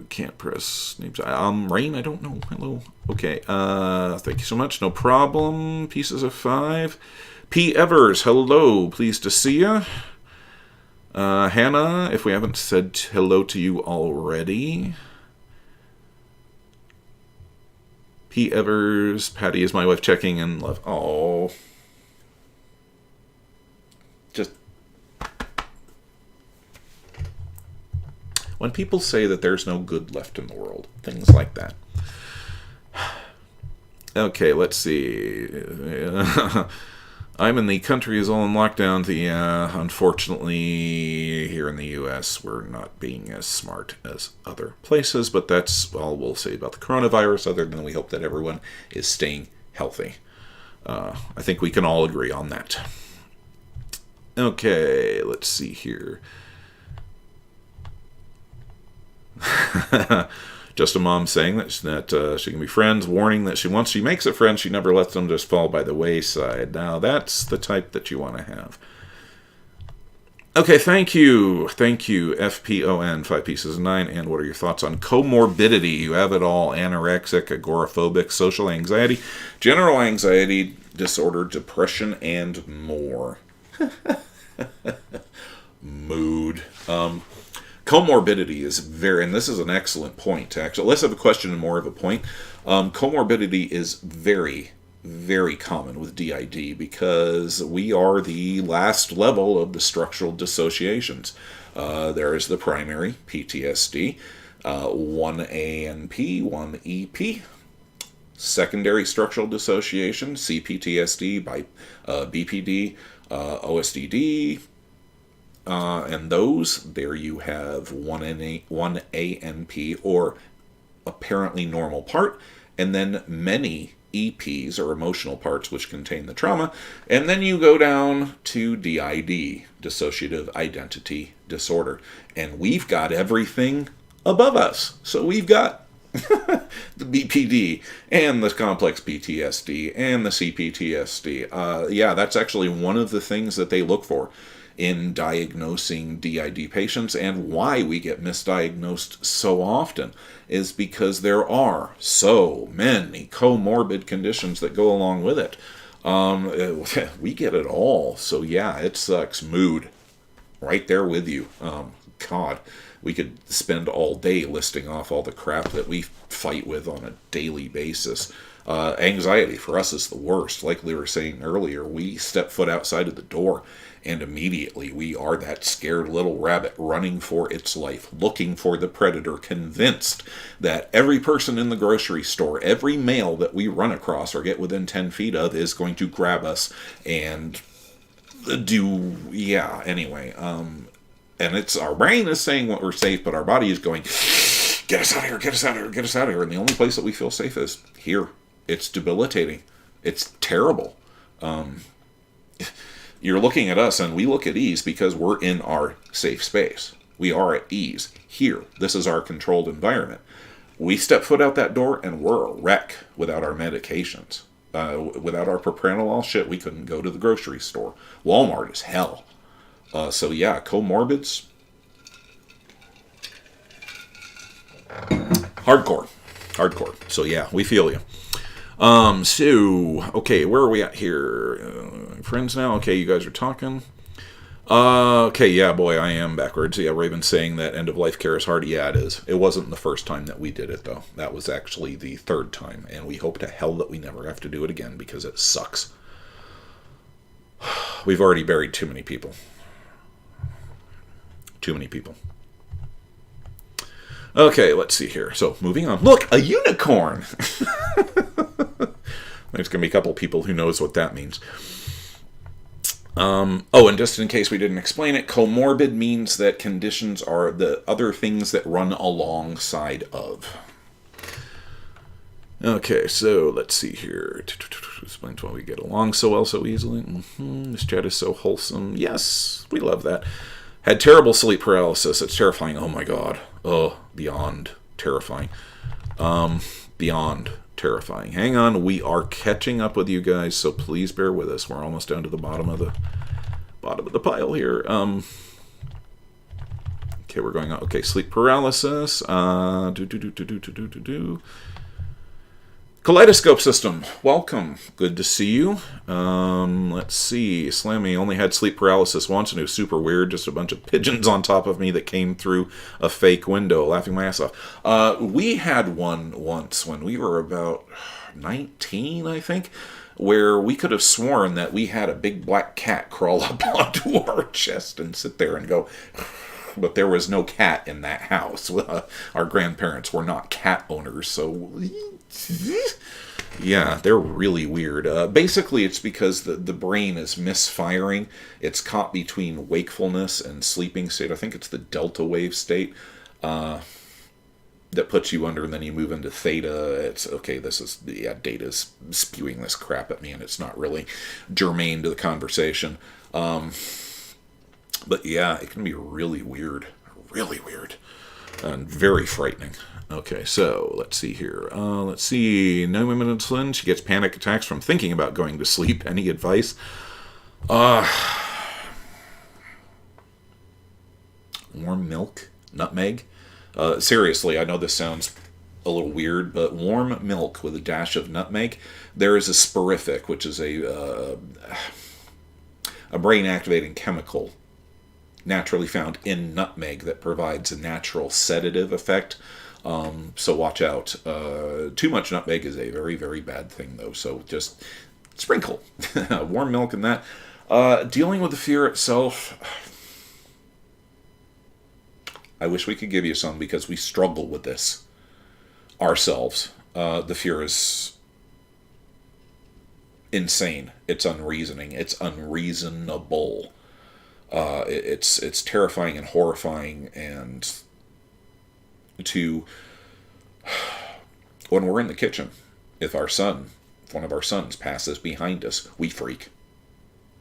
Can't press names. Rain, I don't know. Hello. Okay. Thank you so much. No problem. Pieces of 5. P. Evers, hello. Pleased to see you. Hannah, if we haven't said hello to you already. P. Evers, Patty is my wife checking in. Love. Oh. Just. When people say that there's no good left in the world, things like that. Okay, let's see. I'm in the country is all in lockdown. Unfortunately, here in the U.S., we're not being as smart as other places, but that's all we'll say about the coronavirus, other than we hope that everyone is staying healthy. I think we can all agree on that. Okay, let's see here. Just a mom saying that she can be friends, warning that once she makes a friend, she never lets them just fall by the wayside. Now, that's the type that you want to have. Okay, thank you. Thank you, FPON, 5 pieces of 9. And what are your thoughts on comorbidity? You have it all: anorexic, agoraphobic, social anxiety, general anxiety disorder, depression, and more. Mood. Comorbidity is and this is an excellent point, actually. Let's have a question and more of a point. Comorbidity is very, very common with DID because we are the last level of the structural dissociations. There is the primary, PTSD, 1ANP, 1EP, secondary structural dissociation, CPTSD, by BPD, OSDD, and there you have 1ANP, or apparently normal part, and then many EPs, or emotional parts, which contain the trauma, and then you go down to DID, Dissociative Identity Disorder, and we've got everything above us. So we've got the BPD, and the complex PTSD, and the CPTSD. Yeah, that's actually one of the things that they look for in diagnosing DID patients, and why we get misdiagnosed so often is because there are so many comorbid conditions that go along with it. We get it all, so yeah, it sucks. Mood, right there with you. God, we could spend all day listing off all the crap that we fight with on a daily basis. Anxiety for us is the worst. Like we were saying earlier, we step foot outside of the door and immediately we are that scared little rabbit running for its life, looking for the predator, convinced that every person in the grocery store, every male that we run across or get within 10 feet of is going to grab us and anyway. And it's our brain is saying what we're safe, but our body is going, get us out of here, get us out of here, get us out of here. And the only place that we feel safe is here. It's debilitating. It's terrible. You're looking at us, and we look at ease because we're in our safe space. We are at ease. Here, this is our controlled environment. We step foot out that door, and we're a wreck without our medications. Without our propranolol, shit, we couldn't go to the grocery store. Walmart is hell. So yeah, comorbids. Hardcore. So yeah, we feel you. Okay, where are we at here? Friends now? Okay, you guys are talking. Okay, yeah, boy, I am backwards. Yeah, Raven's saying that end-of-life care is hard. Yeah, it is. It wasn't the first time that we did it, though. That was actually the third time, and we hope to hell that we never have to do it again, because it sucks. We've already buried too many people. Too many people. Okay, let's see here. So, moving on. Look, a unicorn! There's going to be a couple people who knows what that means. And just in case we didn't explain it, comorbid means that conditions are the other things that run alongside of. Okay, so let's see here. Explains why we get along so well so easily. This chat is so wholesome. Yes, we love that. Had terrible sleep paralysis. It's terrifying. Oh my god. Oh, beyond terrifying. Beyond terrifying. Hang on, we are catching up with you guys, so please bear with us. We're almost down to the bottom of the pile here. Okay, we're going on. Okay, sleep paralysis. Kaleidoscope system, welcome. Good to see you. Let's see. Slammy only had sleep paralysis once, and it was super weird. Just a bunch of pigeons on top of me that came through a fake window, laughing my ass off. We had one once when we were about 19, I think, where we could have sworn that we had a big black cat crawl up onto our chest and sit there and go... But there was no cat in that house. Our grandparents were not cat owners, so... Yeah, they're really weird. Basically, it's because the brain is misfiring. It's caught between wakefulness and sleeping state. I think it's the delta wave state that puts you under, and then you move into theta. It's, okay, data's spewing this crap at me, and it's not really germane to the conversation. But yeah, it can be really weird, and very frightening. Okay, so let's see here. Let's see. No minutes in, she gets panic attacks from thinking about going to sleep. Any advice? Warm milk, nutmeg. Seriously, I know this sounds a little weird, but warm milk with a dash of nutmeg. There is a sporific, which is a brain-activating chemical naturally found in nutmeg that provides a natural sedative effect. So watch out. Too much nutmeg is a very, very bad thing, though. So just sprinkle warm milk in that. Dealing with the fear itself, I wish we could give you some, because we struggle with this ourselves. The fear is insane. It's unreasoning. It's unreasonable. It's terrifying and horrifying, and when we're in the kitchen, if one of our sons passes behind us, we freak.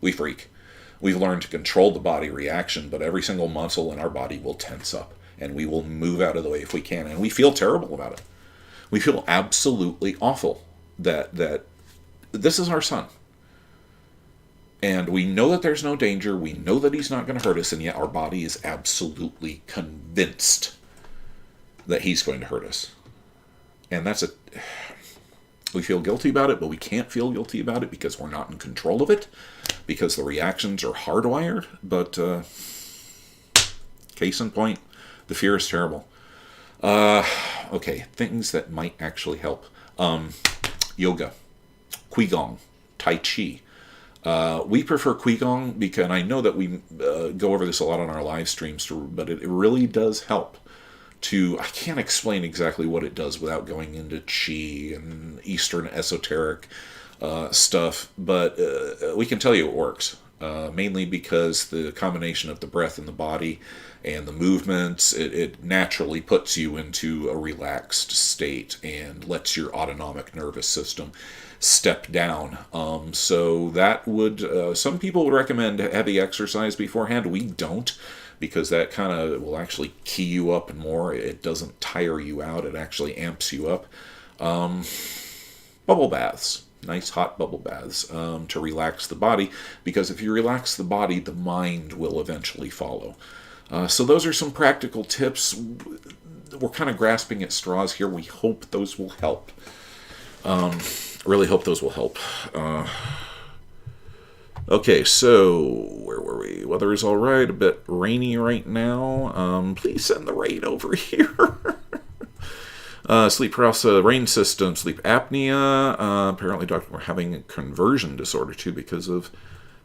We've learned to control the body reaction, but every single muscle in our body will tense up, and we will move out of the way if we can, and we feel terrible about it. We feel absolutely awful that this is our son. And we know that there's no danger. We know that he's not going to hurt us. And yet our body is absolutely convinced that he's going to hurt us. And we feel guilty about it, but we can't feel guilty about it because we're not in control of it. Because the reactions are hardwired. But case in point, the fear is terrible. Okay, things that might actually help. Yoga, Qigong, Tai Chi. We prefer Qigong because, and I know that we go over this a lot on our live streams, but it really does help I can't explain exactly what it does without going into Qi and Eastern esoteric stuff, but we can tell you it works, mainly because the combination of the breath in the body and the movements, it naturally puts you into a relaxed state and lets your autonomic nervous system step down. So that would, some people would recommend heavy exercise beforehand. We don't, because that kind of will actually key you up more. It doesn't tire you out. It actually amps you up. Bubble baths. Nice hot bubble baths to relax the body, because if you relax the body, the mind will eventually follow. So those are some practical tips. We're kind of grasping at straws here. We hope those will help. Really hope those will help. Okay, so where were we? Weather is all right. A bit rainy right now. Please send the rain over here. Sleep paralysis, rain system, sleep apnea. Apparently, doctor, we're having a conversion disorder too because of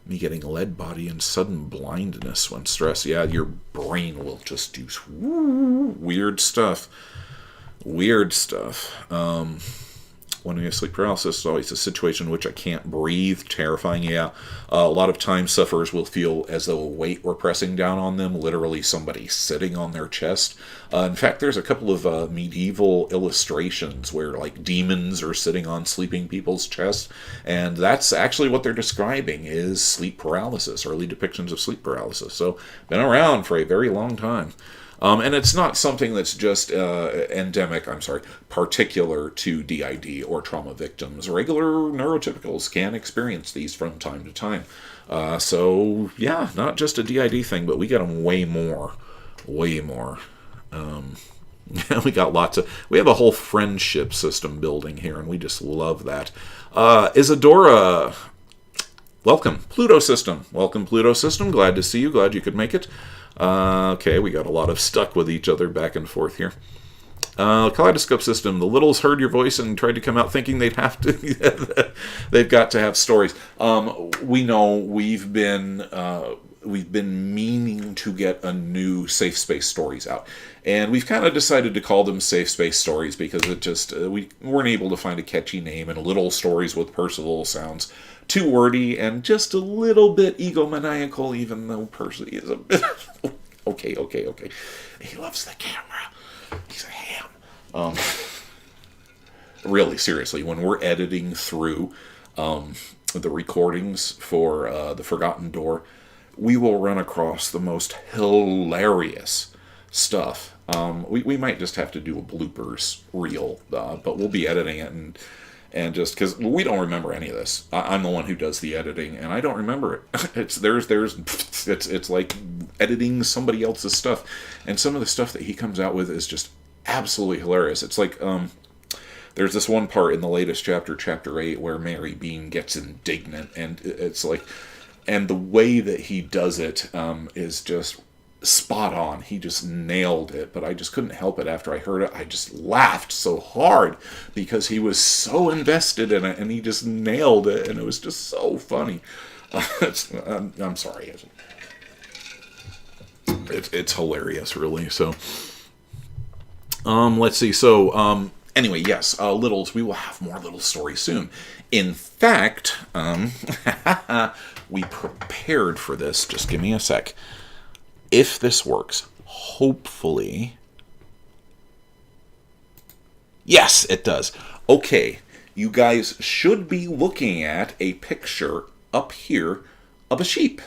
me getting lead body and sudden blindness when stressed. Yeah, your brain will just do weird stuff. Weird stuff. When we have sleep paralysis, it's always a situation in which I can't breathe. Terrifying, yeah. A lot of times sufferers will feel as though a weight were pressing down on them, literally somebody sitting on their chest. In fact, there's a couple of medieval illustrations where like demons are sitting on sleeping people's chests, and that's actually what they're describing is sleep paralysis, early depictions of sleep paralysis. So, been around for a very long time. And it's not something that's just particular to DID or trauma victims. Regular neurotypicals can experience these from time to time. So, yeah, not just a DID thing, but we get them way more. Way more. We have a whole friendship system building here, and we just love that. Isadora, welcome. Pluto System. Welcome, Pluto System. Glad to see you. Glad you could make it. Okay, we got a lot of stuck with each other back and forth here. Kaleidoscope System. The littles heard your voice and tried to come out thinking they'd have to. They've got to have stories. We know we've been meaning to get a new Safe Space Stories out, and we've kind of decided to call them Safe Space Stories because it just we weren't able to find a catchy name, and Little Stories with Percival sounds too wordy and just a little bit egomaniacal, even though Percy is a bit... Okay. He loves the camera. He's a ham. Really, seriously, when we're editing through the recordings for The Forgotten Door, we will run across the most hilarious stuff. We might just have to do a bloopers reel, but we'll be editing it and just because we don't remember any of this. I'm the one who does the editing, and I don't remember it. It's like editing somebody else's stuff, and some of the stuff that he comes out with is just absolutely hilarious. It's like there's this one part in the latest chapter 8, where Mary Bean gets indignant, and it's like, and the way that he does it is just spot on. He just nailed it, but I just couldn't help it. After I heard it, I just laughed so hard because he was so invested in it, and he just nailed it, and it was just so funny. I'm sorry. It's hilarious, really. So, let's see. So, anyway, yes, Littles. We will have more Little stories soon. In fact, we prepared for this. Just give me a sec. If this works, hopefully... Yes, it does. Okay, you guys should be looking at a picture up here of a sheep.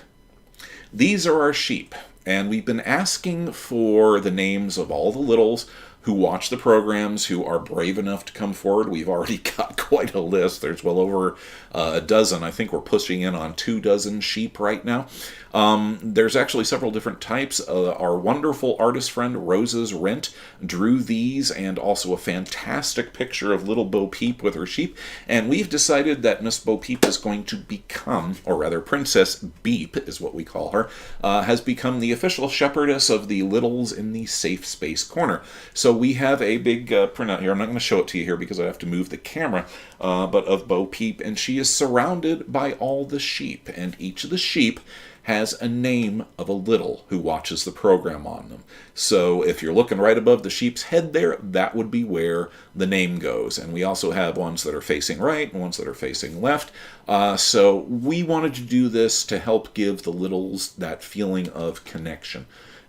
These are our sheep, and we've been asking for the names of all the littles who watch the programs, who are brave enough to come forward. We've already got quite a list. There's well over a dozen. I think we're pushing in on 24 sheep right now. There's actually several different types. Our wonderful artist friend Rose's Rent drew these, and also a fantastic picture of little Bo Peep with her sheep. And we've decided that Miss Bo Peep is going to become, or rather Princess Beep is what we call her, has become the official shepherdess of the littles in the Safe Space Corner. So we have a big printout here. I'm not going to show it to you here because I have to move the camera, but of Bo Peep, and she is surrounded by all the sheep, and each of the sheep has a name of a little who watches the program on them. So if you're looking right above the sheep's head there, that would be where the name goes. And we also have ones that are facing right and ones that are facing left. So we wanted to do this to help give the littles that feeling of connection,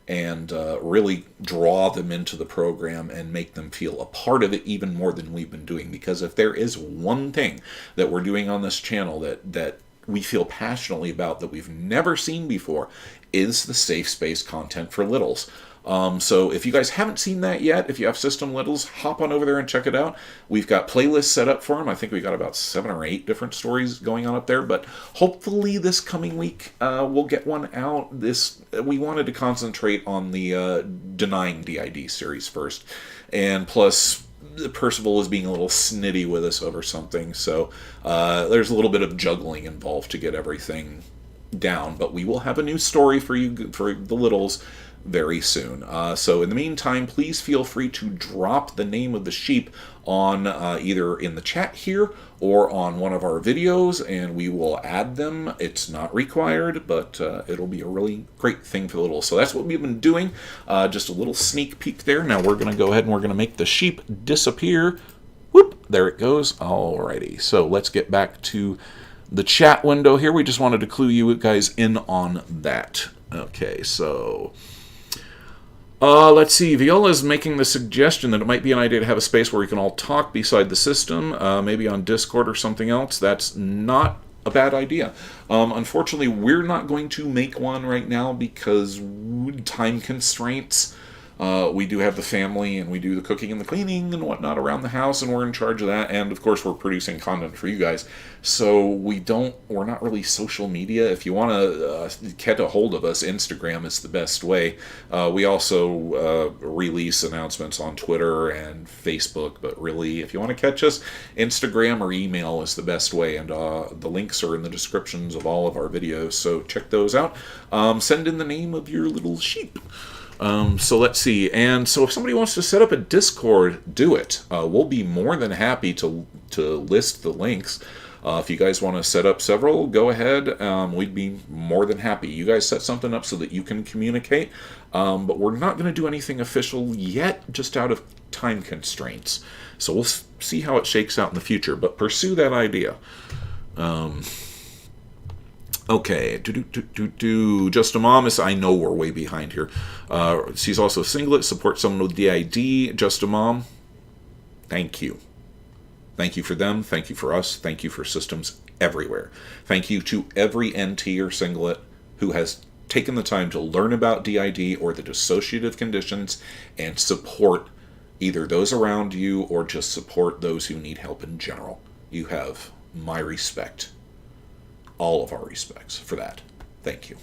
and really draw them into the program and make them feel a part of it even more than we've been doing. Because if there is one thing that we're doing on this channel that we feel passionately about, that we've never seen before, is the safe space content for littles. So if you guys haven't seen that yet, if you have System Littles, hop on over there and check it out. We've got playlists set up for them. I think we got about 7 or 8 different stories going on up there, but hopefully this coming week we'll get one out. We wanted to concentrate on the Denying DID series first, and plus Percival is being a little snitty with us over something, so there's a little bit of juggling involved to get everything down, but we will have a new story for you, for the littles, very soon. So in the meantime, please feel free to drop the name of the sheep on either in the chat here or on one of our videos, and we will add them. It's not required, but it'll be a really great thing for the littles. So that's what we've been doing. Just a little sneak peek there. Now we're going to go ahead and we're going to make the sheep disappear. Whoop, there it goes. Alrighty, so let's get back to the chat window here. We just wanted to clue you guys in on that. Okay, so let's see. Viola's making the suggestion that it might be an idea to have a space where we can all talk beside the system, maybe on Discord or something else. That's not a bad idea. Unfortunately, we're not going to make one right now because time constraints. We do have the family, and we do the cooking and the cleaning and whatnot around the house, and we're in charge of that. And of course, we're producing content for you guys. So we're not really social media. If you want to get a hold of us, Instagram is the best way. We also release announcements on Twitter and Facebook, but really, if you want to catch us, Instagram or email is the best way. And the links are in the descriptions of all of our videos, so check those out. Send in the name of your little sheep. So let's see, and so if somebody wants to set up a Discord, do it. We'll be more than happy to list the links. If you guys want to set up several, go ahead. We'd be more than happy. You guys set something up so that you can communicate, but we're not going to do anything official yet, just out of time constraints. So we'll see how it shakes out in the future, but pursue that idea. Okay, Just a Mom is, I know we're way behind here. She's also singlet, support someone with DID. Just a Mom, thank you. Thank you for them, thank you for us, thank you for systems everywhere. Thank you to every NT or singlet who has taken the time to learn about DID or the dissociative conditions and support either those around you or just support those who need help in general. You have my respect. All of our respects for that. Thank you.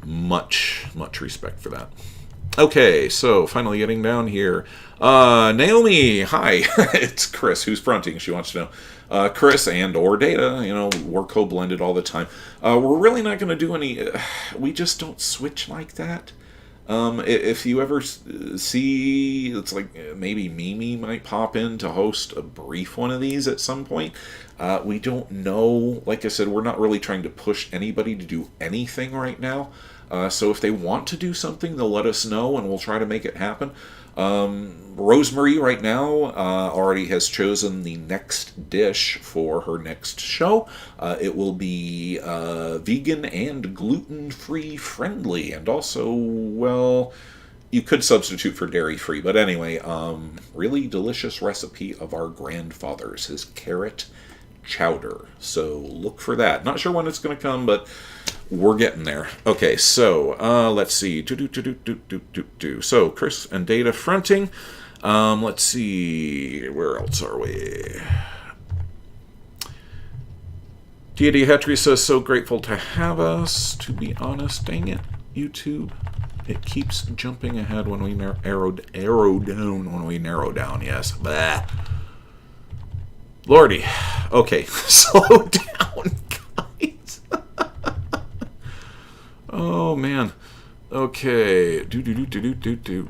Much respect for that. Okay, so finally getting down here. Naomi, hi. It's Chris who's fronting. She wants to know. Chris and or Data, we're co-blended all the time. We're really not going to do any... we just don't switch like that. If you ever see, it's like maybe Mimi might pop in to host a brief one of these at some point. We don't know. Like I said, we're not really trying to push anybody to do anything right now. So if they want to do something, they'll let us know and we'll try to make it happen. Rosemary right now already has chosen the next dish for her next show. It will be vegan and gluten-free friendly, and also, well, you could substitute for dairy-free, but anyway, really delicious recipe of our grandfather's, his carrot chowder. So look for that. Not sure when it's going to come, but We're getting there. Okay, so let's see. So Chris and Data fronting. Let's see. Where else are we? Dietary says, so grateful to have us. To be honest, dang it, YouTube. It keeps jumping ahead when we arrow down. When we narrow down, yes. Blah. Lordy. Okay, slow down, guys. Oh, man. Okay.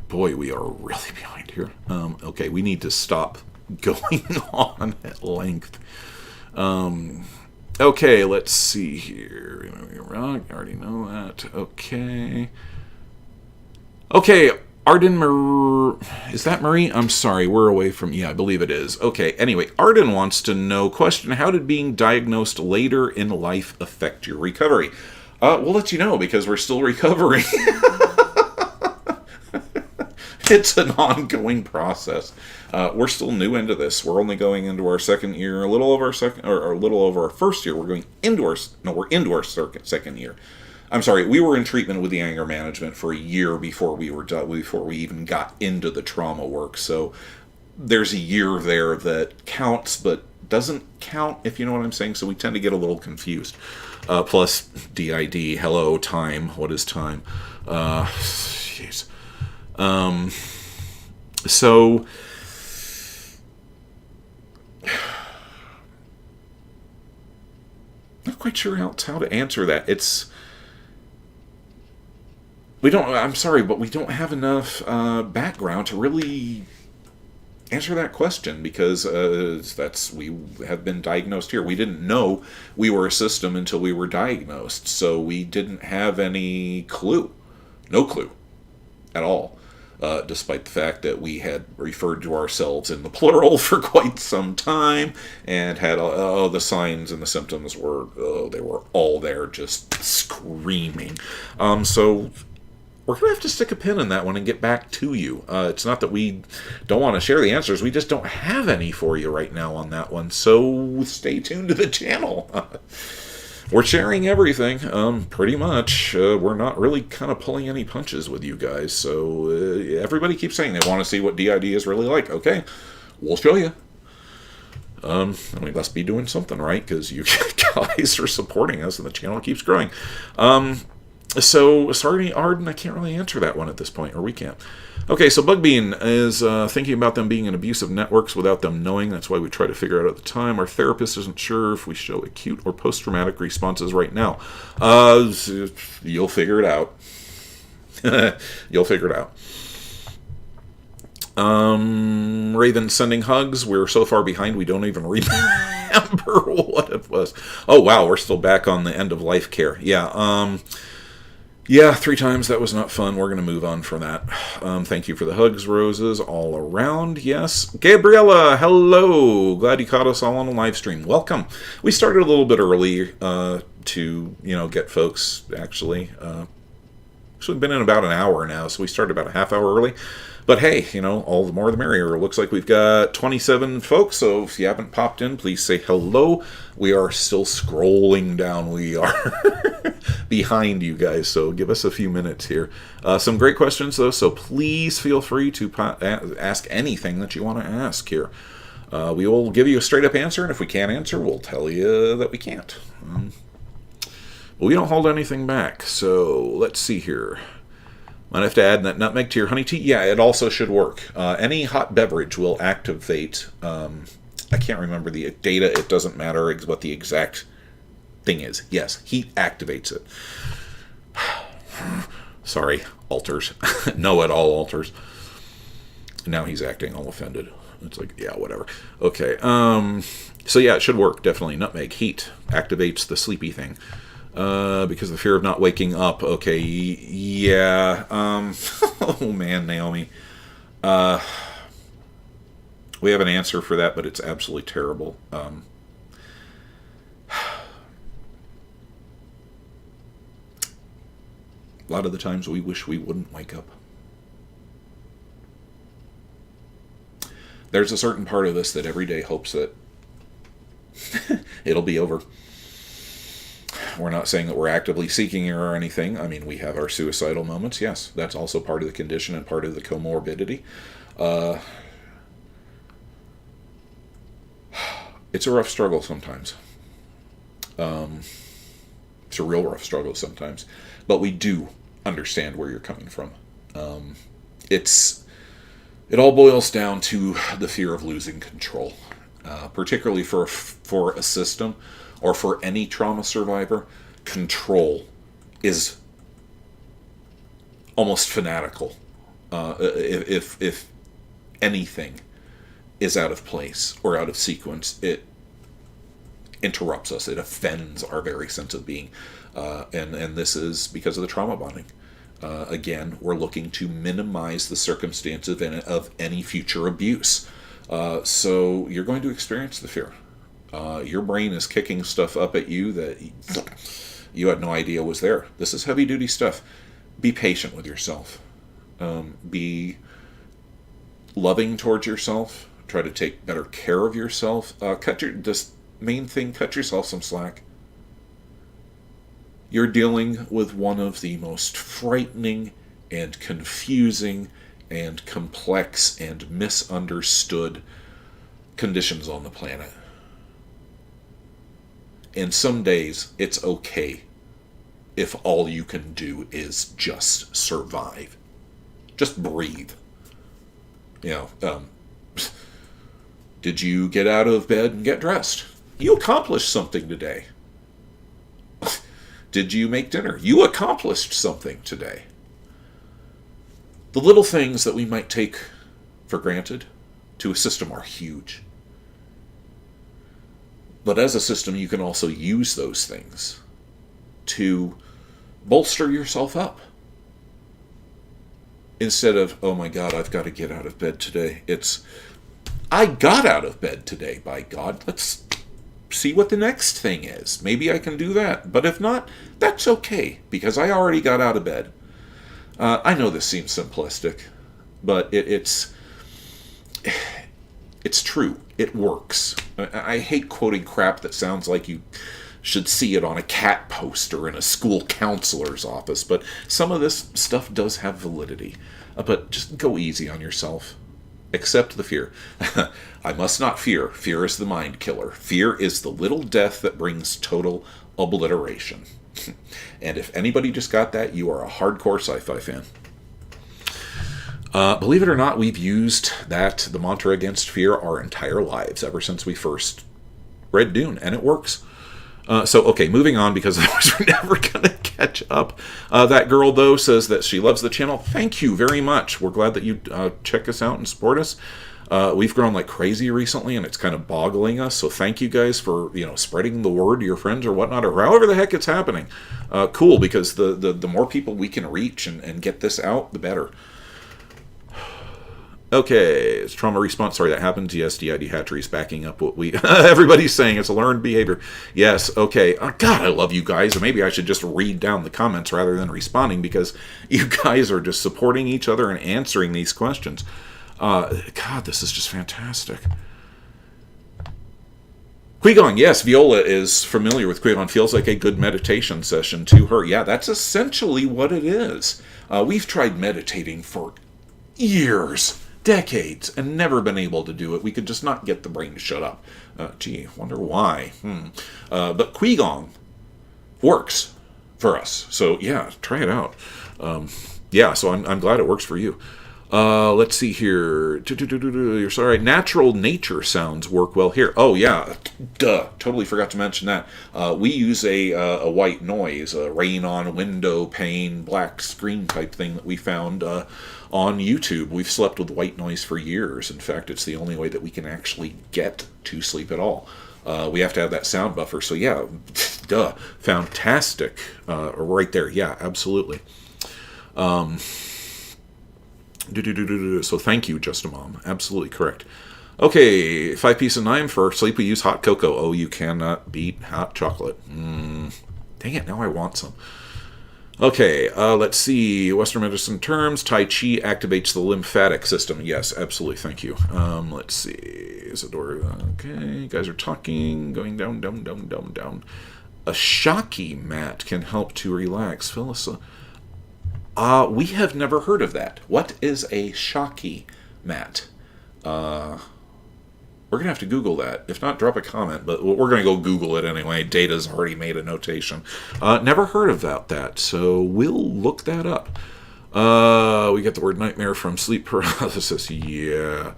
Boy, we are really behind here. Okay, we need to stop going on at length. Okay, let's see here. I already know that. Okay. Okay, Arden is that Marie? I'm sorry, we're away from... Yeah, I believe it is. Okay, anyway, Arden wants to know, question, how did being diagnosed later in life affect your recovery? We'll let you know, because we're still recovering. It's an ongoing process. We're still new into this. We're only going into our second year, a little over our first year. We're going into we're into our second year. I'm sorry, we were in treatment with the anger management for a year before we even got into the trauma work. So there's a year there that counts, but doesn't count, if you know what I'm saying. So we tend to get a little confused. Plus DID, hello, time. What is time? Jeez. So not quite sure how to answer that. I'm sorry, but we don't have enough background to really answer that question, because we have been diagnosed here. We didn't know we were a system until we were diagnosed, so we didn't have any clue. No clue at all, despite the fact that we had referred to ourselves in the plural for quite some time and had the signs and the symptoms they were all there, just screaming. So we're going to have to stick a pin in that one and get back to you. It's not that we don't want to share the answers. We just don't have any for you right now on that one. So stay tuned to the channel. We're sharing everything, pretty much. We're not really kind of pulling any punches with you guys. So everybody keeps saying they want to see what DID is really like. Okay, we'll show you. We must be doing something right, because you guys are supporting us and the channel keeps growing. So, sorry, Arden, I can't really answer that one at this point, or we can't. Okay, so Bugbean is thinking about them being in abusive networks without them knowing. That's why we try to figure out at the time. Our therapist isn't sure if we show acute or post-traumatic responses right now. You'll figure it out. You'll figure it out. Raven sending hugs. We're so far behind we don't even remember what it was. Oh, wow, we're still back on the end of life care. Yeah, yeah, 3 times. That was not fun. We're going to move on from that. Thank you for the hugs, roses, all around. Yes. Gabriella, hello. Glad you caught us all on the live stream. Welcome. We started a little bit early to, get folks actually. We've been in about an hour now, so we started about a half hour early. But hey, all the more the merrier. It looks like we've got 27 folks, so if you haven't popped in, please say hello. We are still scrolling down. We are behind you guys, so give us a few minutes here. Some great questions, though, so please feel free to ask anything that you want to ask here. We will give you a straight-up answer, and if we can't answer, we'll tell you that we can't. But we don't hold anything back, so let's see here. Might have to add that nutmeg to your honey tea. Yeah, it also should work. Any hot beverage will activate. I can't remember the data. It doesn't matter what the exact thing is. Yes, heat activates it. Sorry, alters. No, it all alters. Now he's acting all offended. It's like, yeah, whatever. Okay. So yeah, it should work. Definitely. Nutmeg, heat, activates the sleepy thing. Because of the fear of not waking up. Okay, yeah. Oh man, Naomi. We have an answer for that, but it's absolutely terrible. A lot of the times we wish we wouldn't wake up. There's a certain part of us that every day hopes that it'll be over. We're not saying that we're actively seeking it or anything. I mean, we have our suicidal moments. Yes, that's also part of the condition and part of the comorbidity. It's a rough struggle sometimes. It's a real rough struggle sometimes. But we do understand where you're coming from. It all boils down to the fear of losing control, particularly for a system or for any trauma survivor. Control is almost fanatical. If anything is out of place or out of sequence, it interrupts us. It offends our very sense of being, and this is because of the trauma bonding. Again, we're looking to minimize the circumstance of any future abuse. So you're going to experience the fear. Your brain is kicking stuff up at you that you had no idea was there. This is heavy-duty stuff. Be patient with yourself. Be loving towards yourself. Try to take better care of yourself. Cut yourself some slack. You're dealing with one of the most frightening and confusing and complex and misunderstood conditions on the planet. And some days it's okay if all you can do is just survive. Just breathe. Did you get out of bed and get dressed? You accomplished something today. Did you make dinner? You accomplished something today. The little things that we might take for granted to a system are huge. But as a system, you can also use those things to bolster yourself up. Instead of, oh my God, I've got to get out of bed today. It's, I got out of bed today, by God. Let's see what the next thing is. Maybe I can do that. But if not, that's okay, because I already got out of bed. I know this seems simplistic, but it's true. It works. I hate quoting crap that sounds like you should see it on a cat poster in a school counselor's office, but some of this stuff does have validity. But just go easy on yourself. Accept the fear. I must not fear. Fear is the mind killer. Fear is the little death that brings total obliteration. And if anybody just got that, you are a hardcore sci-fi fan. Believe it or not, we've used the mantra against fear our entire lives, ever since we first read Dune, and it works. Okay, moving on, because otherwise we're never going to catch up. That girl, though, says that she loves the channel. Thank you very much. We're glad that you check us out and support us. We've grown like crazy recently, and it's kind of boggling us. So thank you guys for spreading the word to your friends or whatnot, or however the heck it's happening. Cool, because the more people we can reach and get this out, the better. Okay, it's trauma response. Sorry, that happens. Yes, DID Hatchery's backing up what we... Everybody's saying it's a learned behavior. Yes, okay. God, I love you guys. Or maybe I should just read down the comments rather than responding, because you guys are just supporting each other and answering these questions. God, this is just fantastic. Qui-Gon, yes, Viola is familiar with Qui-Gon. Feels like a good meditation session to her. Yeah, that's essentially what it is. We've tried meditating for years, decades, and never been able to do it. We could just not get the brain to shut up. Wonder why. But Qui-Gon works for us. So, yeah, try it out. So I'm glad it works for you. Let's see here. You're sorry. Natural nature sounds work well here. Oh, yeah. Duh. Totally forgot to mention that. We use a white noise, a rain on window pane, black screen type thing that we found on YouTube. We've slept with white noise for years. In fact, it's the only way that we can actually get to sleep at all. We have to have that sound buffer. So, yeah, duh. Fantastic. Right there. Yeah, absolutely. So thank you, Just a Mom. Absolutely correct. Okay, 5 piece of 9 for sleep. We use hot cocoa. Oh, you cannot beat hot chocolate. Dang it, now I want some. Okay, let's see. Western medicine terms. Tai Chi activates the lymphatic system. Yes, absolutely. Thank you. Let's see. Isadora. Okay, you guys are talking. Going down. A shocky mat can help to relax. Phyllis, we have never heard of that. What is a shocky mat? We're going to have to Google that. If not, drop a comment. But we're going to go Google it anyway. Data's already made a notation. Never heard about that, so we'll look that up. We get the word nightmare from sleep paralysis. Yeah.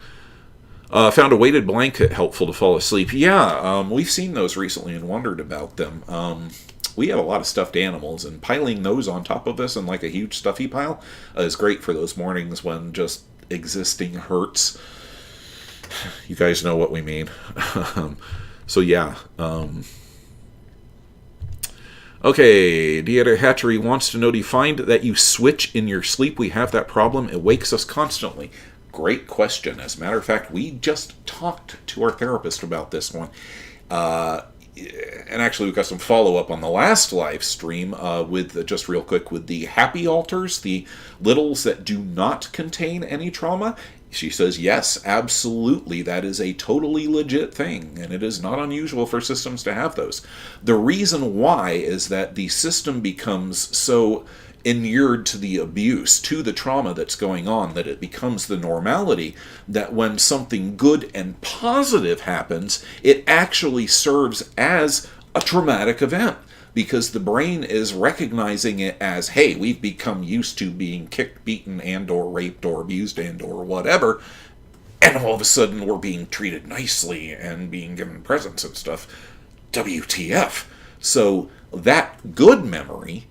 Found a weighted blanket helpful to fall asleep. Yeah, we've seen those recently and wondered about them. We have a lot of stuffed animals, and piling those on top of us in like a huge stuffy pile is great for those mornings when just existing hurts. You guys know what we mean. So yeah. Okay, Deanna Hatchery wants to know, do you find that you switch in your sleep? We have that problem. It wakes us constantly. Great question. As a matter of fact, we just talked to our therapist about this one. And actually, we've got some follow-up on the last live stream with, just real quick, with the happy alters, the littles that do not contain any trauma. She says, yes, absolutely, that is a totally legit thing, and it is not unusual for systems to have those. The reason why is that the system becomes so inured to the abuse, to the trauma that's going on, that it becomes the normality, that when something good and positive happens, it actually serves as a traumatic event. Because the brain is recognizing it as, hey, we've become used to being kicked, beaten, and or raped, or abused, and or whatever, and all of a sudden we're being treated nicely and being given presents and stuff. WTF. So that good memory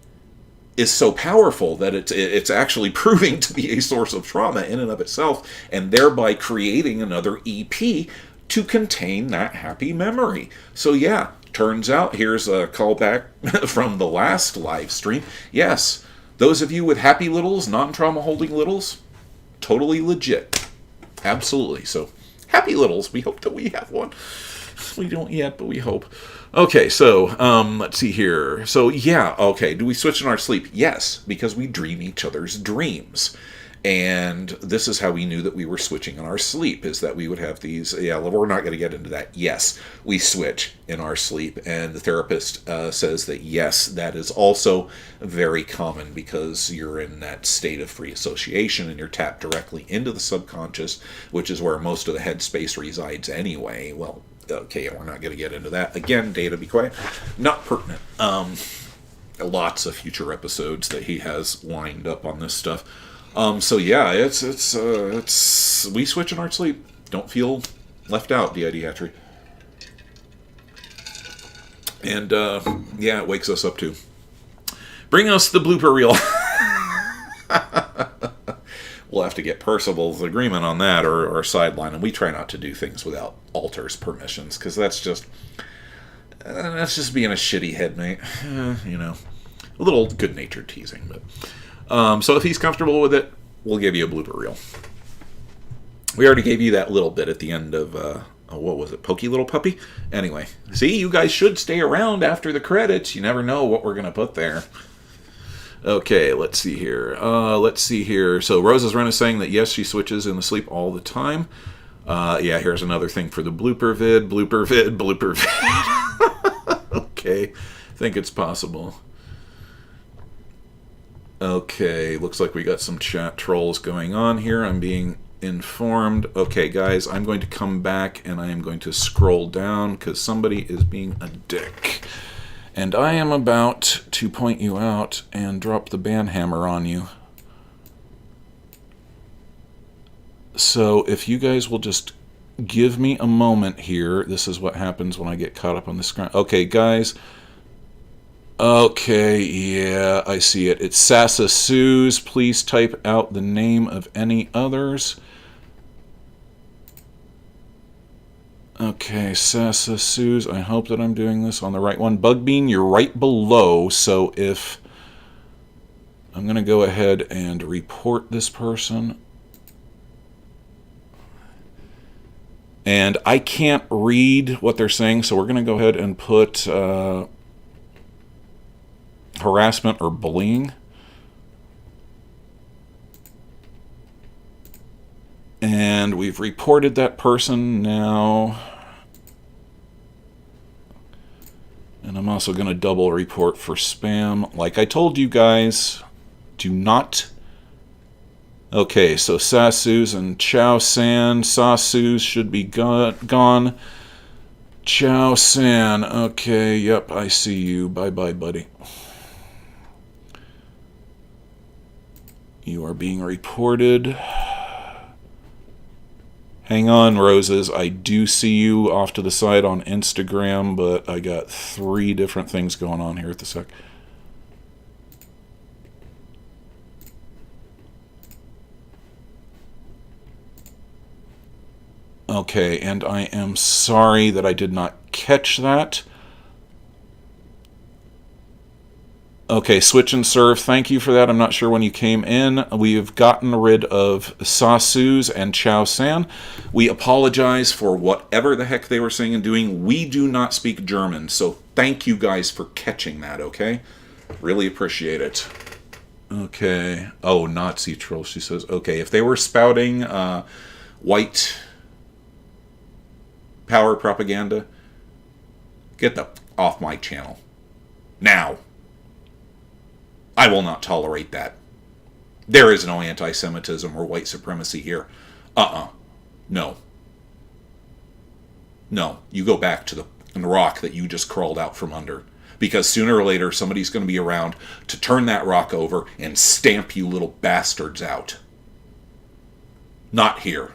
is so powerful that it's actually proving to be a source of trauma in and of itself, and thereby creating another EP to contain that happy memory. So yeah, turns out, here's a callback from the last live stream. Yes, those of you with happy littles, non-trauma holding littles, totally legit. Absolutely. So, happy littles. We hope that we have one. We don't yet, but we hope. Okay, so, let's see here. So, yeah, okay, do we switch in our sleep? Yes, because we dream each other's dreams. And this is how we knew that we were switching in our sleep, is that we would have these, yeah, we're not going to get into that. Yes, we switch in our sleep, and the therapist says that yes, that is also very common because you're in that state of free association and you're tapped directly into the subconscious, which is where most of the headspace resides anyway. Well, okay, we're not going to get into that. Again, data, be quiet. Not pertinent. Lots of future episodes that he has lined up on this stuff. So yeah, it's we switch in our sleep. Don't feel left out, DID Hatchery. And yeah, it wakes us up too. Bring us the blooper reel. We'll have to get Percival's agreement on that, or sideline, and we try not to do things without Alter's permissions, because that's just being a shitty headmate. You know, a little good-natured teasing, but. So if he's comfortable with it, we'll give you a blooper reel. We already gave you that little bit at the end of, what was it, Pokey Little Puppy? Anyway, see, you guys should stay around after the credits. You never know what we're going to put there. Okay, let's see here. So Rosa's Run is saying that, yes, she switches in the sleep all the time. Yeah, here's another thing for the blooper vid. Okay, I think it's possible. Okay, looks like we got some chat trolls going on here. I'm being informed. Okay, guys, I'm going to come back and I am going to scroll down because somebody is being a dick. And I am about to point you out and drop the ban hammer on you. So if you guys will just give me a moment here. This is what happens when I get caught up on the screen. Okay, guys. Okay, yeah, I see it. It's Sassa Suze. Please type out the name of any others. Okay, Sassa Suze. I hope that I'm doing this on the right one. Bugbean, you're right below, so if... I'm going to go ahead and report this person. And I can't read what they're saying, so we're going to go ahead and put... harassment or bullying. And we've reported that person now. And I'm also going to double report for spam. Like I told you guys, do not... Okay, so Sasu's and Chow San. Sasu's should be gone. Chow San. Okay, yep, I see you. Bye-bye, buddy. You are being reported. Hang on, Roses. I do see you off to the side on Instagram, but I got 3 different things going on here at the sec. Okay, and I am sorry that I did not catch that. Okay, Switch and Serve, thank you for that. I'm not sure when you came in. We have gotten rid of Sasu's and Chow San. We apologize for whatever the heck they were saying and doing. We do not speak German, so thank you guys for catching that, okay? Really appreciate it. Okay. Oh, Nazi troll, she says. Okay, if they were spouting white power propaganda, get the off my channel. Now. I will not tolerate that. There is no anti-Semitism or white supremacy here. No. No, you go back to the rock that you just crawled out from under. Because sooner or later, somebody's going to be around to turn that rock over and stamp you little bastards out. Not here.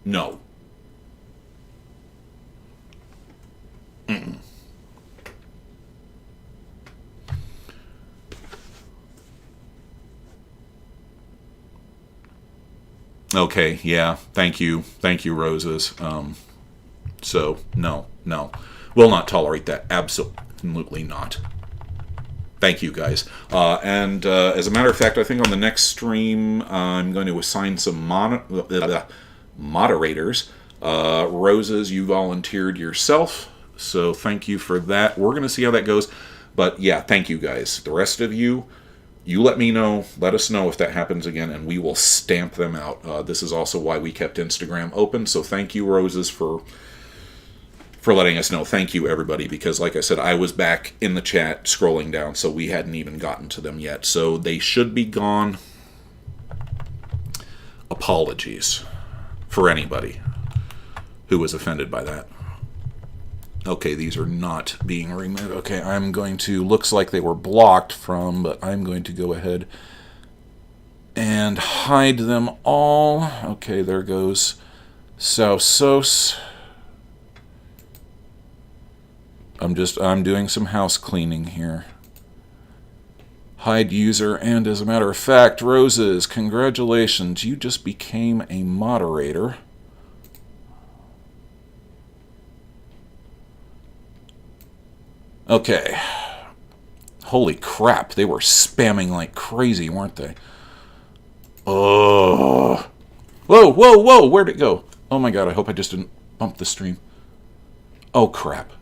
No. Mm-mm. Okay, yeah, thank you, Roses. So, no, will not tolerate that, absolutely not. Thank you, guys. And as a matter of fact, I think on the next stream, I'm going to assign some moderators. Roses, you volunteered yourself, so thank you for that. We're going to see how that goes, but yeah, thank you, guys. The rest of you, you let me know, let us know if that happens again, and we will stamp them out. This is also why we kept Instagram open, so thank you, Roses, for letting us know. Thank you, everybody, because like I said, I was back in the chat scrolling down, so we hadn't even gotten to them yet. So they should be gone. Apologies for anybody who was offended by that. Okay, these are not being removed. Okay, I'm going to, looks like they were blocked from, but I'm going to go ahead and hide them all. Okay, there goes Sausos. I'm doing some house cleaning here. Hide user, and as a matter of fact, Roses, congratulations, you just became a moderator. Okay. Holy crap, they were spamming like crazy, weren't they? Oh. Whoa, where'd it go? Oh my god, I hope I just didn't bump the stream. Oh crap.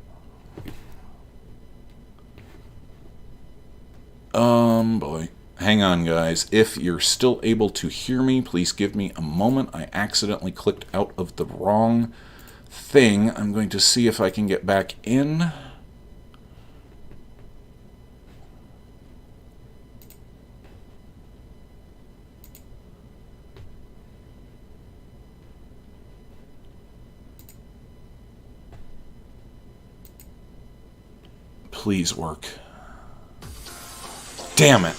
Boy. Hang on, guys. If you're still able to hear me, please give me a moment. I accidentally clicked out of the wrong thing. I'm going to see if I can get back in. Please work. Damn it.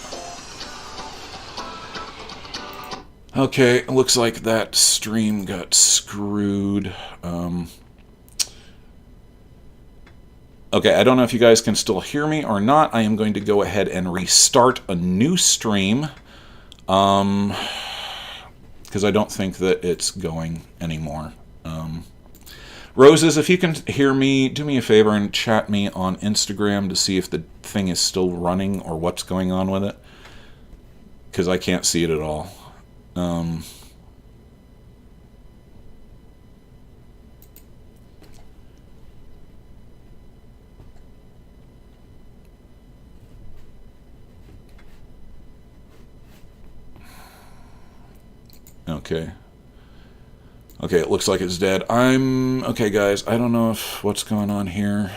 Okay, it looks like that stream got screwed. Okay, I don't know if you guys can still hear me or not. I am going to go ahead and restart a new stream. Because I don't think that it's going anymore. Roses, if you can hear me, do me a favor and chat me on Instagram to see if the thing is still running or what's going on with it. Because I can't see it at all. Okay. Okay, it looks like it's dead. Okay, guys, I don't know what's going on here.